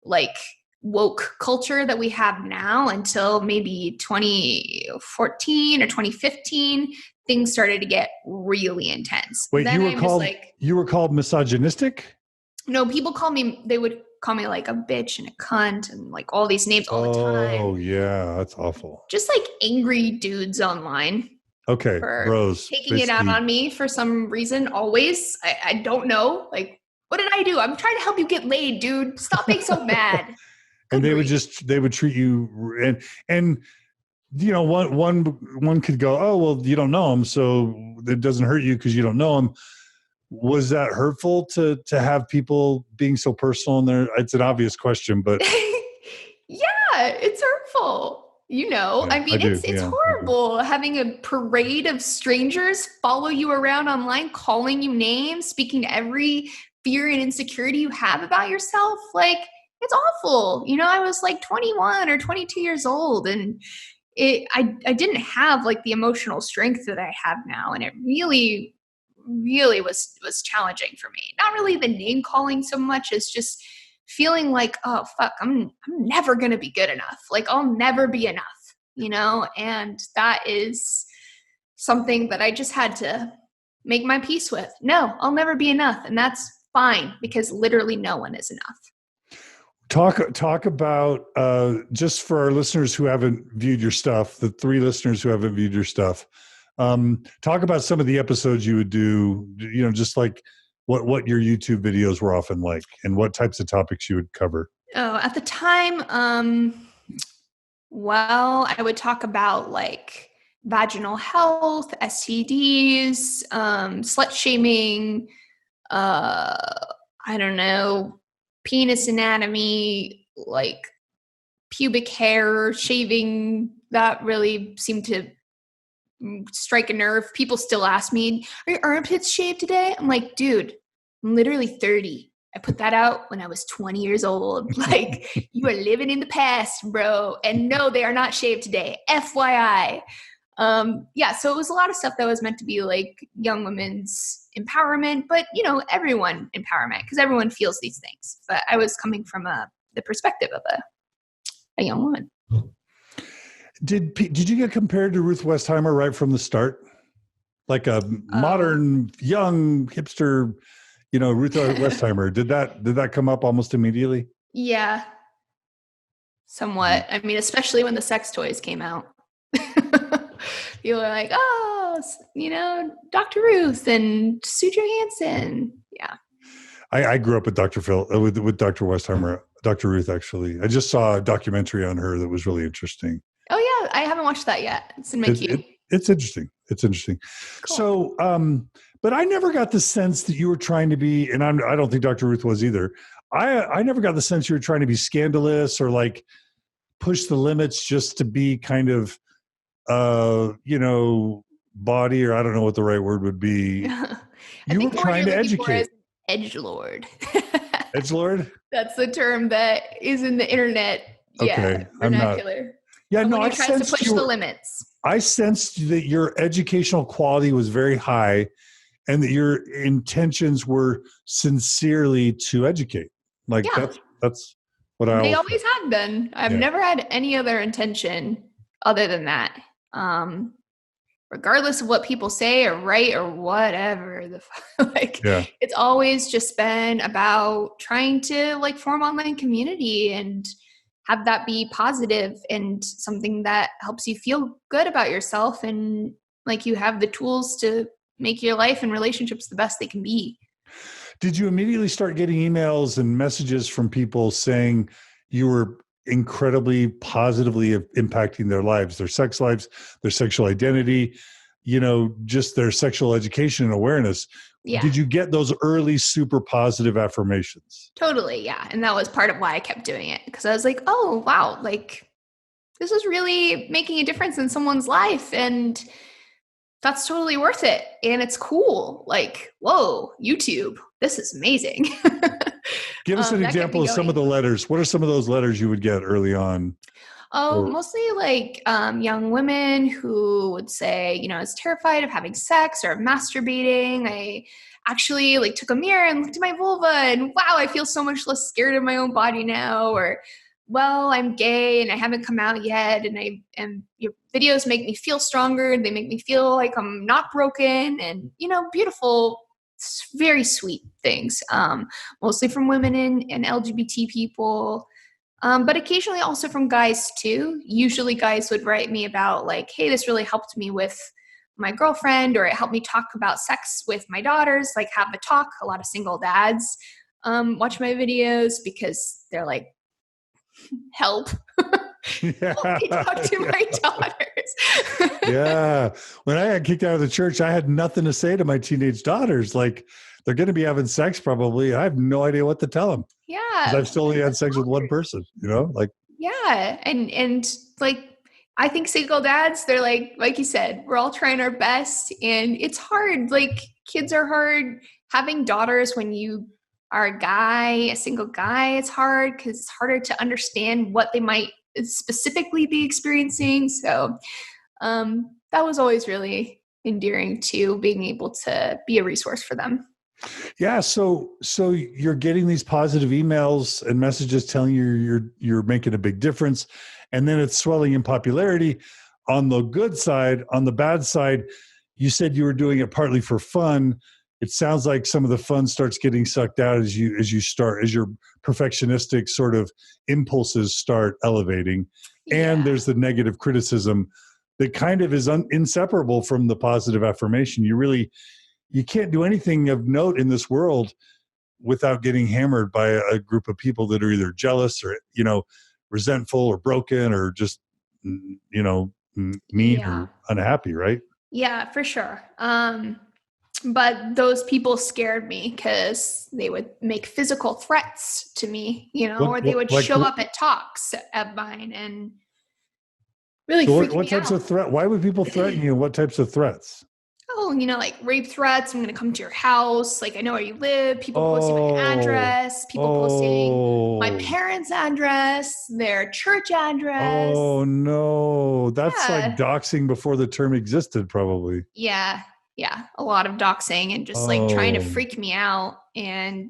Speaker 2: like woke culture that we have now until maybe 2014 or 2015. Things started to get really intense.
Speaker 1: Wait,
Speaker 2: then
Speaker 1: you were called misogynistic?
Speaker 2: No, they would call me like a bitch and a cunt and like all these names all the time.
Speaker 1: Oh yeah, that's awful.
Speaker 2: Just like angry dudes online.
Speaker 1: Okay, bros.
Speaker 2: Taking it out on me for some reason, always. I don't know. Like, what did I do? I'm trying to help you get laid, dude. Stop being so mad.
Speaker 1: And they would treat you and one could go, oh well, you don't know him, so it doesn't hurt you because you don't know him. Was that hurtful to have people being so personal in there? It's an obvious question, but
Speaker 2: yeah, it's hurtful. Yeah, I mean, it's horrible having a parade of strangers follow you around online, calling you names, speaking to every fear and insecurity you have about yourself. Like, it's awful. I was like 21 or 22 years old, and I didn't have like the emotional strength that I have now, and it really, really was challenging for me. Not really the name calling so much as just feeling like, oh fuck, I'm never gonna be good enough. Like I'll never be enough, and that is something that I just had to make my peace with. No, I'll never be enough, and that's fine because literally no one is enough.
Speaker 1: Talk about just for our listeners who haven't viewed your stuff, the 3 listeners who haven't viewed your stuff. Talk about some of the episodes you would do, just like what your YouTube videos were often like and what types of topics you would cover.
Speaker 2: Oh, at the time, well, I would talk about like vaginal health, STDs, slut shaming, I don't know, penis anatomy, like pubic hair, shaving, that really seemed to strike a nerve. People still ask me, are your armpits shaved today? I'm like, dude, I'm literally 30. I put that out when I was 20 years old. Like, you are living in the past, bro. And no, they are not shaved today. FYI. So it was a lot of stuff that was meant to be like young women's empowerment, but everyone empowerment, because everyone feels these things. But I was coming from the perspective of a young woman.
Speaker 1: Did you get compared to Ruth Westheimer right from the start? Like a modern, young hipster, Ruth Westheimer. Did that come up almost immediately?
Speaker 2: Yeah, somewhat. I mean, especially when the sex toys came out. People are like, oh, Dr. Ruth and Sue Johansson. Yeah.
Speaker 1: I grew up with Dr. Phil, with Dr. Westheimer, Dr. Ruth, actually. I just saw a documentary on her that was really interesting.
Speaker 2: Oh, yeah. I haven't watched that yet. It's in my queue.
Speaker 1: It's interesting. It's interesting. Cool. So, but I never got the sense that you were trying to be, and I don't think Dr. Ruth was either. I never got the sense you were trying to be scandalous or like push the limits just to be kind of, body, or I don't know what the right word would be. You were trying to educate.
Speaker 2: Edgelord.
Speaker 1: Edgelord?
Speaker 2: That's the term that is in the internet.
Speaker 1: Okay.
Speaker 2: Vernacular.
Speaker 1: Yeah,
Speaker 2: no, I tries to push the limits.
Speaker 1: I sensed that your educational quality was very high and that your intentions were sincerely to educate. Like that's what
Speaker 2: They always have been. I've never had any other intention other than that. Regardless of what people say or write or whatever, it's always just been about trying to like form online community and have that be positive and something that helps you feel good about yourself, and like you have the tools to make your life and relationships the best they can be.
Speaker 1: Did you immediately start getting emails and messages from people saying you were incredibly positively impacting their lives, their sex lives, their sexual identity, just their sexual education and awareness? Yeah. Did you get those early super positive affirmations?
Speaker 2: Totally, yeah. And that was part of why I kept doing it, because I was like, oh, wow, like this is really making a difference in someone's life, and that's totally worth it. And it's cool. Like, whoa, YouTube, this is amazing.
Speaker 1: Give us an example of some of the letters. What are some of those letters you would get early on?
Speaker 2: Oh, mostly like young women who would say, I was terrified of having sex or of masturbating. I actually like took a mirror and looked at my vulva and wow, I feel so much less scared of my own body now. Or, well, I'm gay and I haven't come out yet. And your videos make me feel stronger. And they make me feel like I'm not broken, and, beautiful, very sweet things, mostly from women and LGBT people. But occasionally also from guys too. Usually guys would write me about like, hey, this really helped me with my girlfriend, or it helped me talk about sex with my daughters, like have a talk. A lot of single dads watch my videos because they're like, help. Help me talk to my daughters.
Speaker 1: Yeah. When I got kicked out of the church, I had nothing to say to my teenage daughters. Like, they're going to be having sex probably. I have no idea what to tell them.
Speaker 2: Yeah.
Speaker 1: Because I've still only had sex with one person, like.
Speaker 2: Yeah. And like, I think single dads, they're like you said, we're all trying our best, and it's hard. Like, kids are hard. Having daughters when you are a single guy, it's hard because it's harder to understand what they might specifically be experiencing. So that was always really endearing too, being able to be a resource for them.
Speaker 1: Yeah. So you're getting these positive emails and messages telling you you're making a big difference. And then it's swelling in popularity on the good side. On the bad side, you said you were doing it partly for fun. It sounds like some of the fun starts getting sucked out as your perfectionistic sort of impulses start elevating. Yeah. And there's the negative criticism that kind of is inseparable from the positive affirmation. You can't do anything of note in this world without getting hammered by a group of people that are either jealous or, resentful or broken or just, mean or unhappy, right?
Speaker 2: Yeah, for sure. But those people scared me because they would make physical threats to me, or they would show up at talks of mine and really freak
Speaker 1: what
Speaker 2: me
Speaker 1: types
Speaker 2: out.
Speaker 1: of threat? Why would people threaten you? What types of threats?
Speaker 2: Oh, like rape threats. I'm going to come to your house. Like, I know where you live. People posting my address. People posting my parents' address, their church address.
Speaker 1: Oh, no. That's like
Speaker 2: Yeah.
Speaker 1: doxing before the term existed, probably.
Speaker 2: Yeah. Yeah. A lot of doxing and just like trying to freak me out and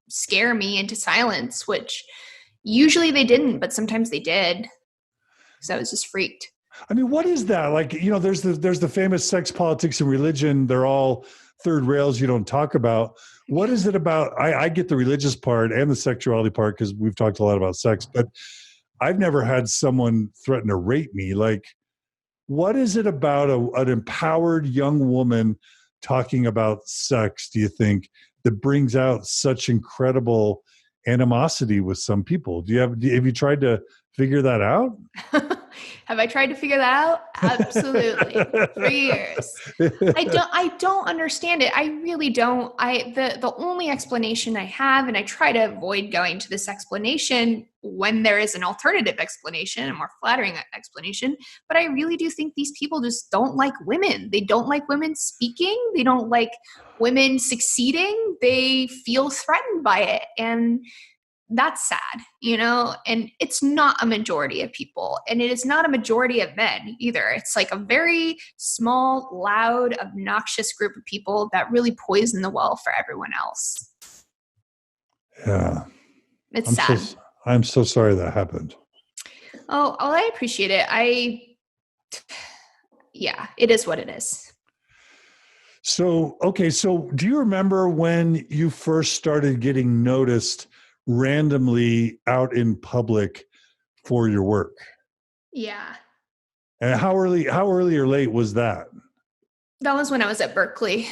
Speaker 2: scare me into silence, which usually they didn't, but sometimes they did. So I was just freaked.
Speaker 1: I mean, what is that? Like, there's the famous sex, politics, and religion. They're all third rails you don't talk about. What is it about? I get the religious part and the sexuality part because we've talked a lot about sex, but I've never had someone threaten to rape me. Like, what is it about an empowered young woman talking about sex, do you think, that brings out such incredible animosity with some people? Have you tried to figure that out?
Speaker 2: Have I tried to figure that out? Absolutely. For years. I don't understand it. I really don't. The only explanation I have, and I try to avoid going to this explanation when there is an alternative explanation, a more flattering explanation, but I really do think these people just don't like women. They don't like women speaking. They don't like women succeeding. They feel threatened by it. And that's sad, and it's not a majority of people, and it is not a majority of men either. It's like a very small, loud, obnoxious group of people that really poison the well for everyone else.
Speaker 1: Yeah.
Speaker 2: It's sad.
Speaker 1: I'm so sorry that happened.
Speaker 2: Oh, well, I appreciate it. Yeah, it is what it is.
Speaker 1: So, okay. So do you remember when you first started getting noticed randomly out in public for your work?
Speaker 2: Yeah.
Speaker 1: And how early or late was that?
Speaker 2: That was when I was at Berkeley.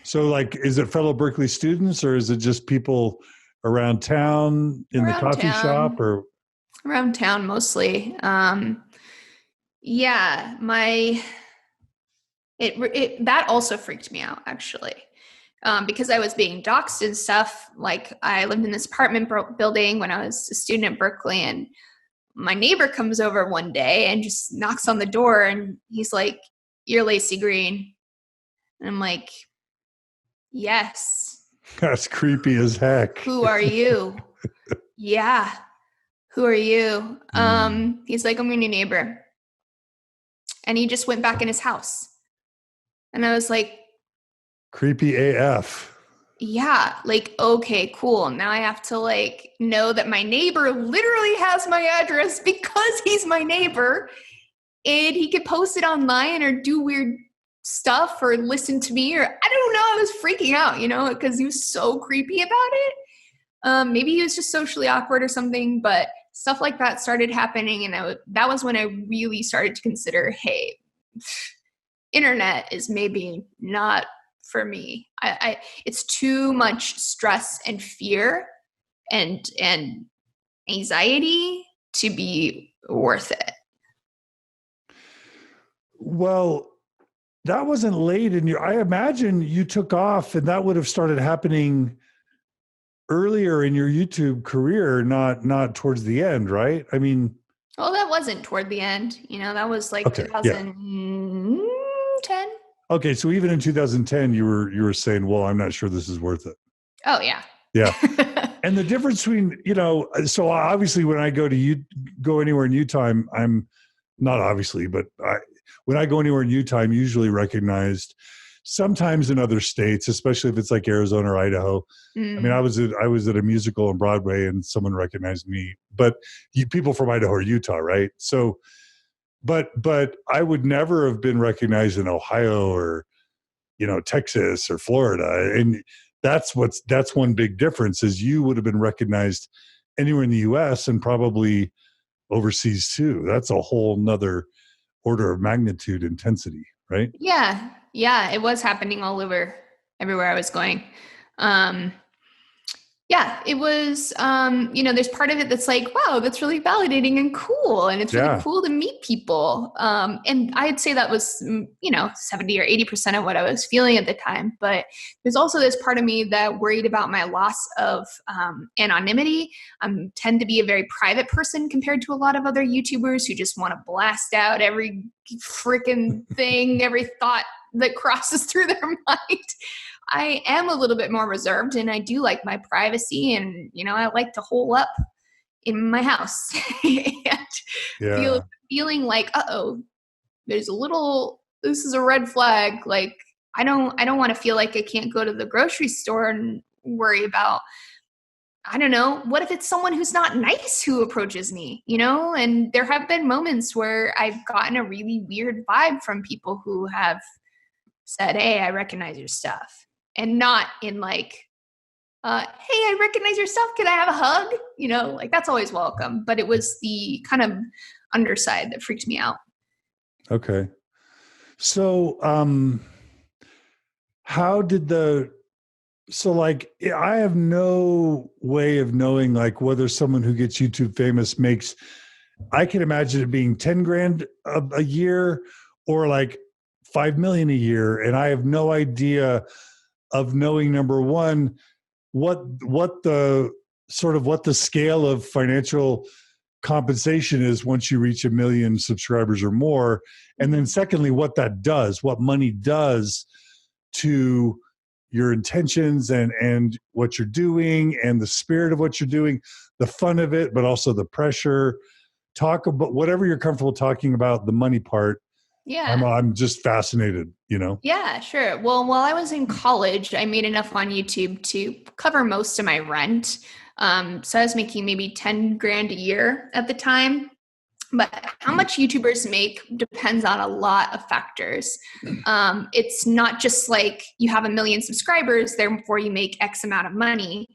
Speaker 1: So like, is it fellow Berkeley students or is it just people around town in the coffee shop or?
Speaker 2: Around town mostly. Yeah, that also freaked me out actually. Because I was being doxxed and stuff. Like I lived in this apartment building when I was a student at Berkeley, and my neighbor comes over one day and just knocks on the door and he's like, "You're Laci Green." And I'm like, "Yes."
Speaker 1: That's creepy as heck.
Speaker 2: "Who are you?" "Yeah. Who are you?" He's like, "I'm your new neighbor." And he just went back in his house. And I was like,
Speaker 1: creepy AF.
Speaker 2: Yeah, like, okay, cool. Now I have to like know that my neighbor literally has my address because he's my neighbor, and he could post it online or do weird stuff or listen to me, or I don't know. I was freaking out, because he was so creepy about it. Maybe he was just socially awkward or something, but stuff like that started happening, and that was when I really started to consider, hey, internet is maybe not for me. It's too much stress and fear and anxiety to be worth it.
Speaker 1: Well, that wasn't late in I imagine you took off and that would have started happening earlier in your YouTube career, not towards the end, right? I mean,
Speaker 2: well, that wasn't toward the end. That was like
Speaker 1: okay,
Speaker 2: 2010. Yeah.
Speaker 1: Okay, so even in 2010, you were saying, "Well, I'm not sure this is worth it."
Speaker 2: Oh yeah,
Speaker 1: yeah. And the difference between so obviously when I go anywhere in Utah, I'm not obviously, but when I go anywhere in Utah, I'm usually recognized. Sometimes in other states, especially if it's like Arizona or Idaho. I mean, I was at a musical on Broadway and someone recognized me, but people from Idaho or Utah, right? So. But I would never have been recognized in Ohio or, Texas or Florida. And that's one big difference is you would have been recognized anywhere in the US and probably overseas too. That's a whole nother order of magnitude intensity, right?
Speaker 2: Yeah. Yeah. It was happening all over everywhere I was going. Yeah, it was, there's part of it that's like, wow, that's really validating and cool. And it's really
Speaker 1: Yeah.
Speaker 2: cool to meet people. And I'd say that was, 70 or 80% of what I was feeling at the time. But there's also this part of me that worried about my loss of anonymity. I tend to be a very private person compared to a lot of other YouTubers who just want to blast out every freaking thing, every thought that crosses through their mind. I am a little bit more reserved and I do like my privacy and, I like to hole up in my house and
Speaker 1: Yeah.
Speaker 2: feeling like, this is a red flag. Like, I don't want to feel like I can't go to the grocery store and worry about, I don't know, what if it's someone who's not nice who approaches me, And there have been moments where I've gotten a really weird vibe from people who have said, hey, I recognize your stuff. And not in like, hey, I recognize your stuff. Can I have a hug? Like that's always welcome. But it was the kind of underside that freaked me out.
Speaker 1: Okay. So, how did I have no way of knowing like whether someone who gets YouTube famous makes, I can imagine it being 10 grand a year or like 5 million a year. And I have no idea of knowing, number one, what the scale of financial compensation is once you reach 1 million subscribers or more. And then secondly, what money does to your intentions and what you're doing and the spirit of what you're doing, the fun of it, but also the pressure. Talk about whatever you're comfortable talking about, the money part.
Speaker 2: Yeah.
Speaker 1: I'm just fascinated,
Speaker 2: Yeah, sure. Well, while I was in college, I made enough on YouTube to cover most of my rent. So I was making maybe 10 grand a year at the time. But how much YouTubers make depends on a lot of factors. It's not just like you have 1 million subscribers, therefore you make X amount of money.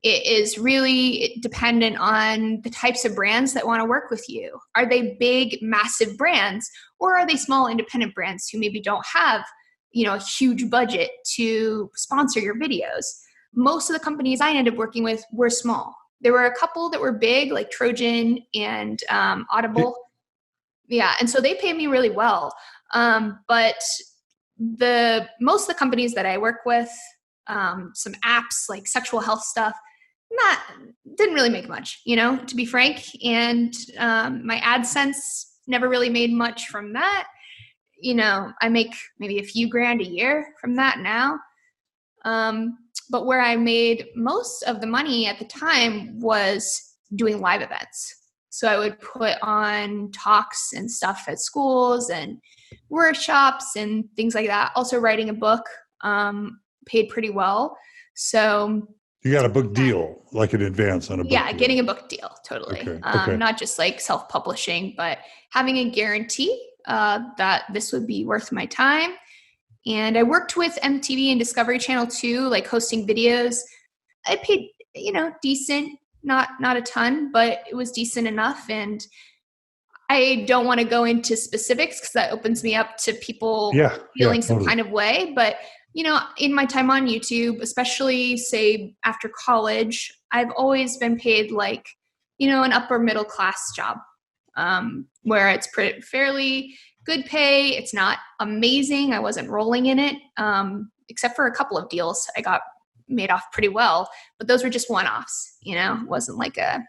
Speaker 2: It is really dependent on the types of brands that want to work with you. Are they big, massive brands, or are they small, independent brands who maybe don't have, a huge budget to sponsor your videos? Most of the companies I ended up working with were small. There were a couple that were big, like Trojan and Audible. Yeah, and so they paid me really well. But most of the companies that I work with, some apps like sexual health stuff, didn't really make much, to be frank. And my AdSense never really made much from that. I make maybe a few grand a year from that now. But where I made most of the money at the time was doing live events. So I would put on talks and stuff at schools and workshops and things like that. Also writing a book, paid pretty well. So
Speaker 1: you got a book deal, like in advance on a book
Speaker 2: yeah,
Speaker 1: deal.
Speaker 2: Getting a book deal, totally.
Speaker 1: Okay.
Speaker 2: Not just like self-publishing, but having a guarantee that this would be worth my time. And I worked with MTV and Discovery Channel too, like hosting videos. I paid, decent, not a ton, but it was decent enough. And I don't want to go into specifics because that opens me up to people feeling some kind of way. But, in my time on YouTube, especially say after college, I've always been paid like, an upper middle class job, where it's fairly good pay. It's not amazing. I wasn't rolling in it, except for a couple of deals I got made off pretty well, but those were just one-offs, it wasn't like a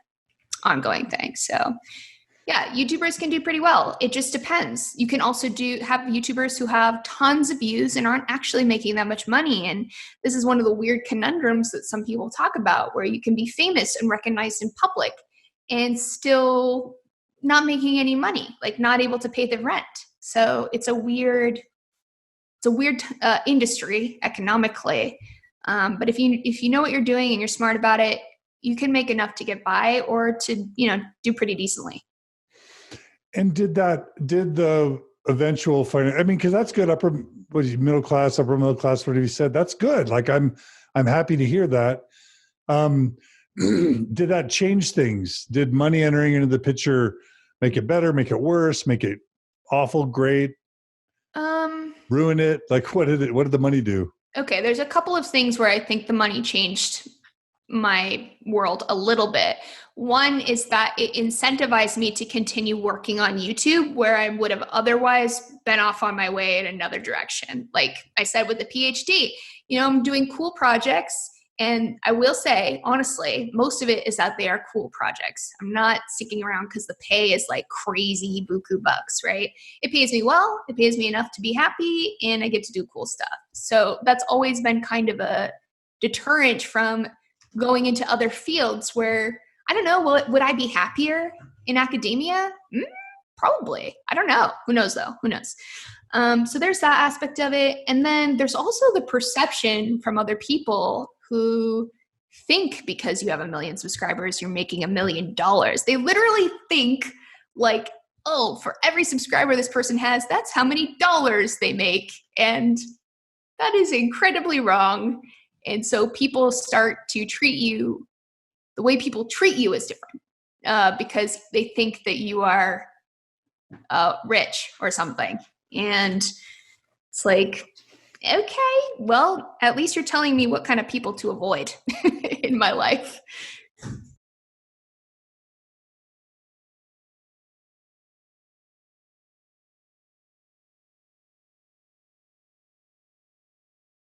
Speaker 2: ongoing thing. So yeah, YouTubers can do pretty well. It just depends. You can also have YouTubers who have tons of views and aren't actually making that much money. And this is one of the weird conundrums that some people talk about, where you can be famous and recognized in public and still not making any money, like not able to pay the rent. So it's a weird industry economically. But if you know what you're doing and you're smart about it, you can make enough to get by or to, do pretty decently.
Speaker 1: And did the eventual because that's good, middle class, upper middle class, whatever you said, that's good. Like I'm happy to hear that. Did that change things? Did money entering into the picture make it better, make it worse, make it awful, great, ruin it? Like what did the money do?
Speaker 2: Okay, there's a couple of things where I think the money changed my world a little bit. One is that it incentivized me to continue working on YouTube where I would have otherwise been off on my way in another direction. Like I said with the PhD, I'm doing cool projects. And I will say, honestly, most of it is that they are cool projects. I'm not sticking around because the pay is like crazy buku bucks, right? It pays me well, it pays me enough to be happy, and I get to do cool stuff. So that's always been kind of a deterrent from going into other fields where, I don't know, would I be happier in academia? Probably. I don't know. Who knows though? Who knows? So there's that aspect of it. And then there's also the perception from other people who think because you have 1 million subscribers, you're making $1 million. They literally think like, oh, for every subscriber this person has, that's how many dollars they make. And that is incredibly wrong. And so people start to treat you, the way people treat you is different because they think that you are rich or something. And it's like, okay, well, at least you're telling me what kind of people to avoid in my life.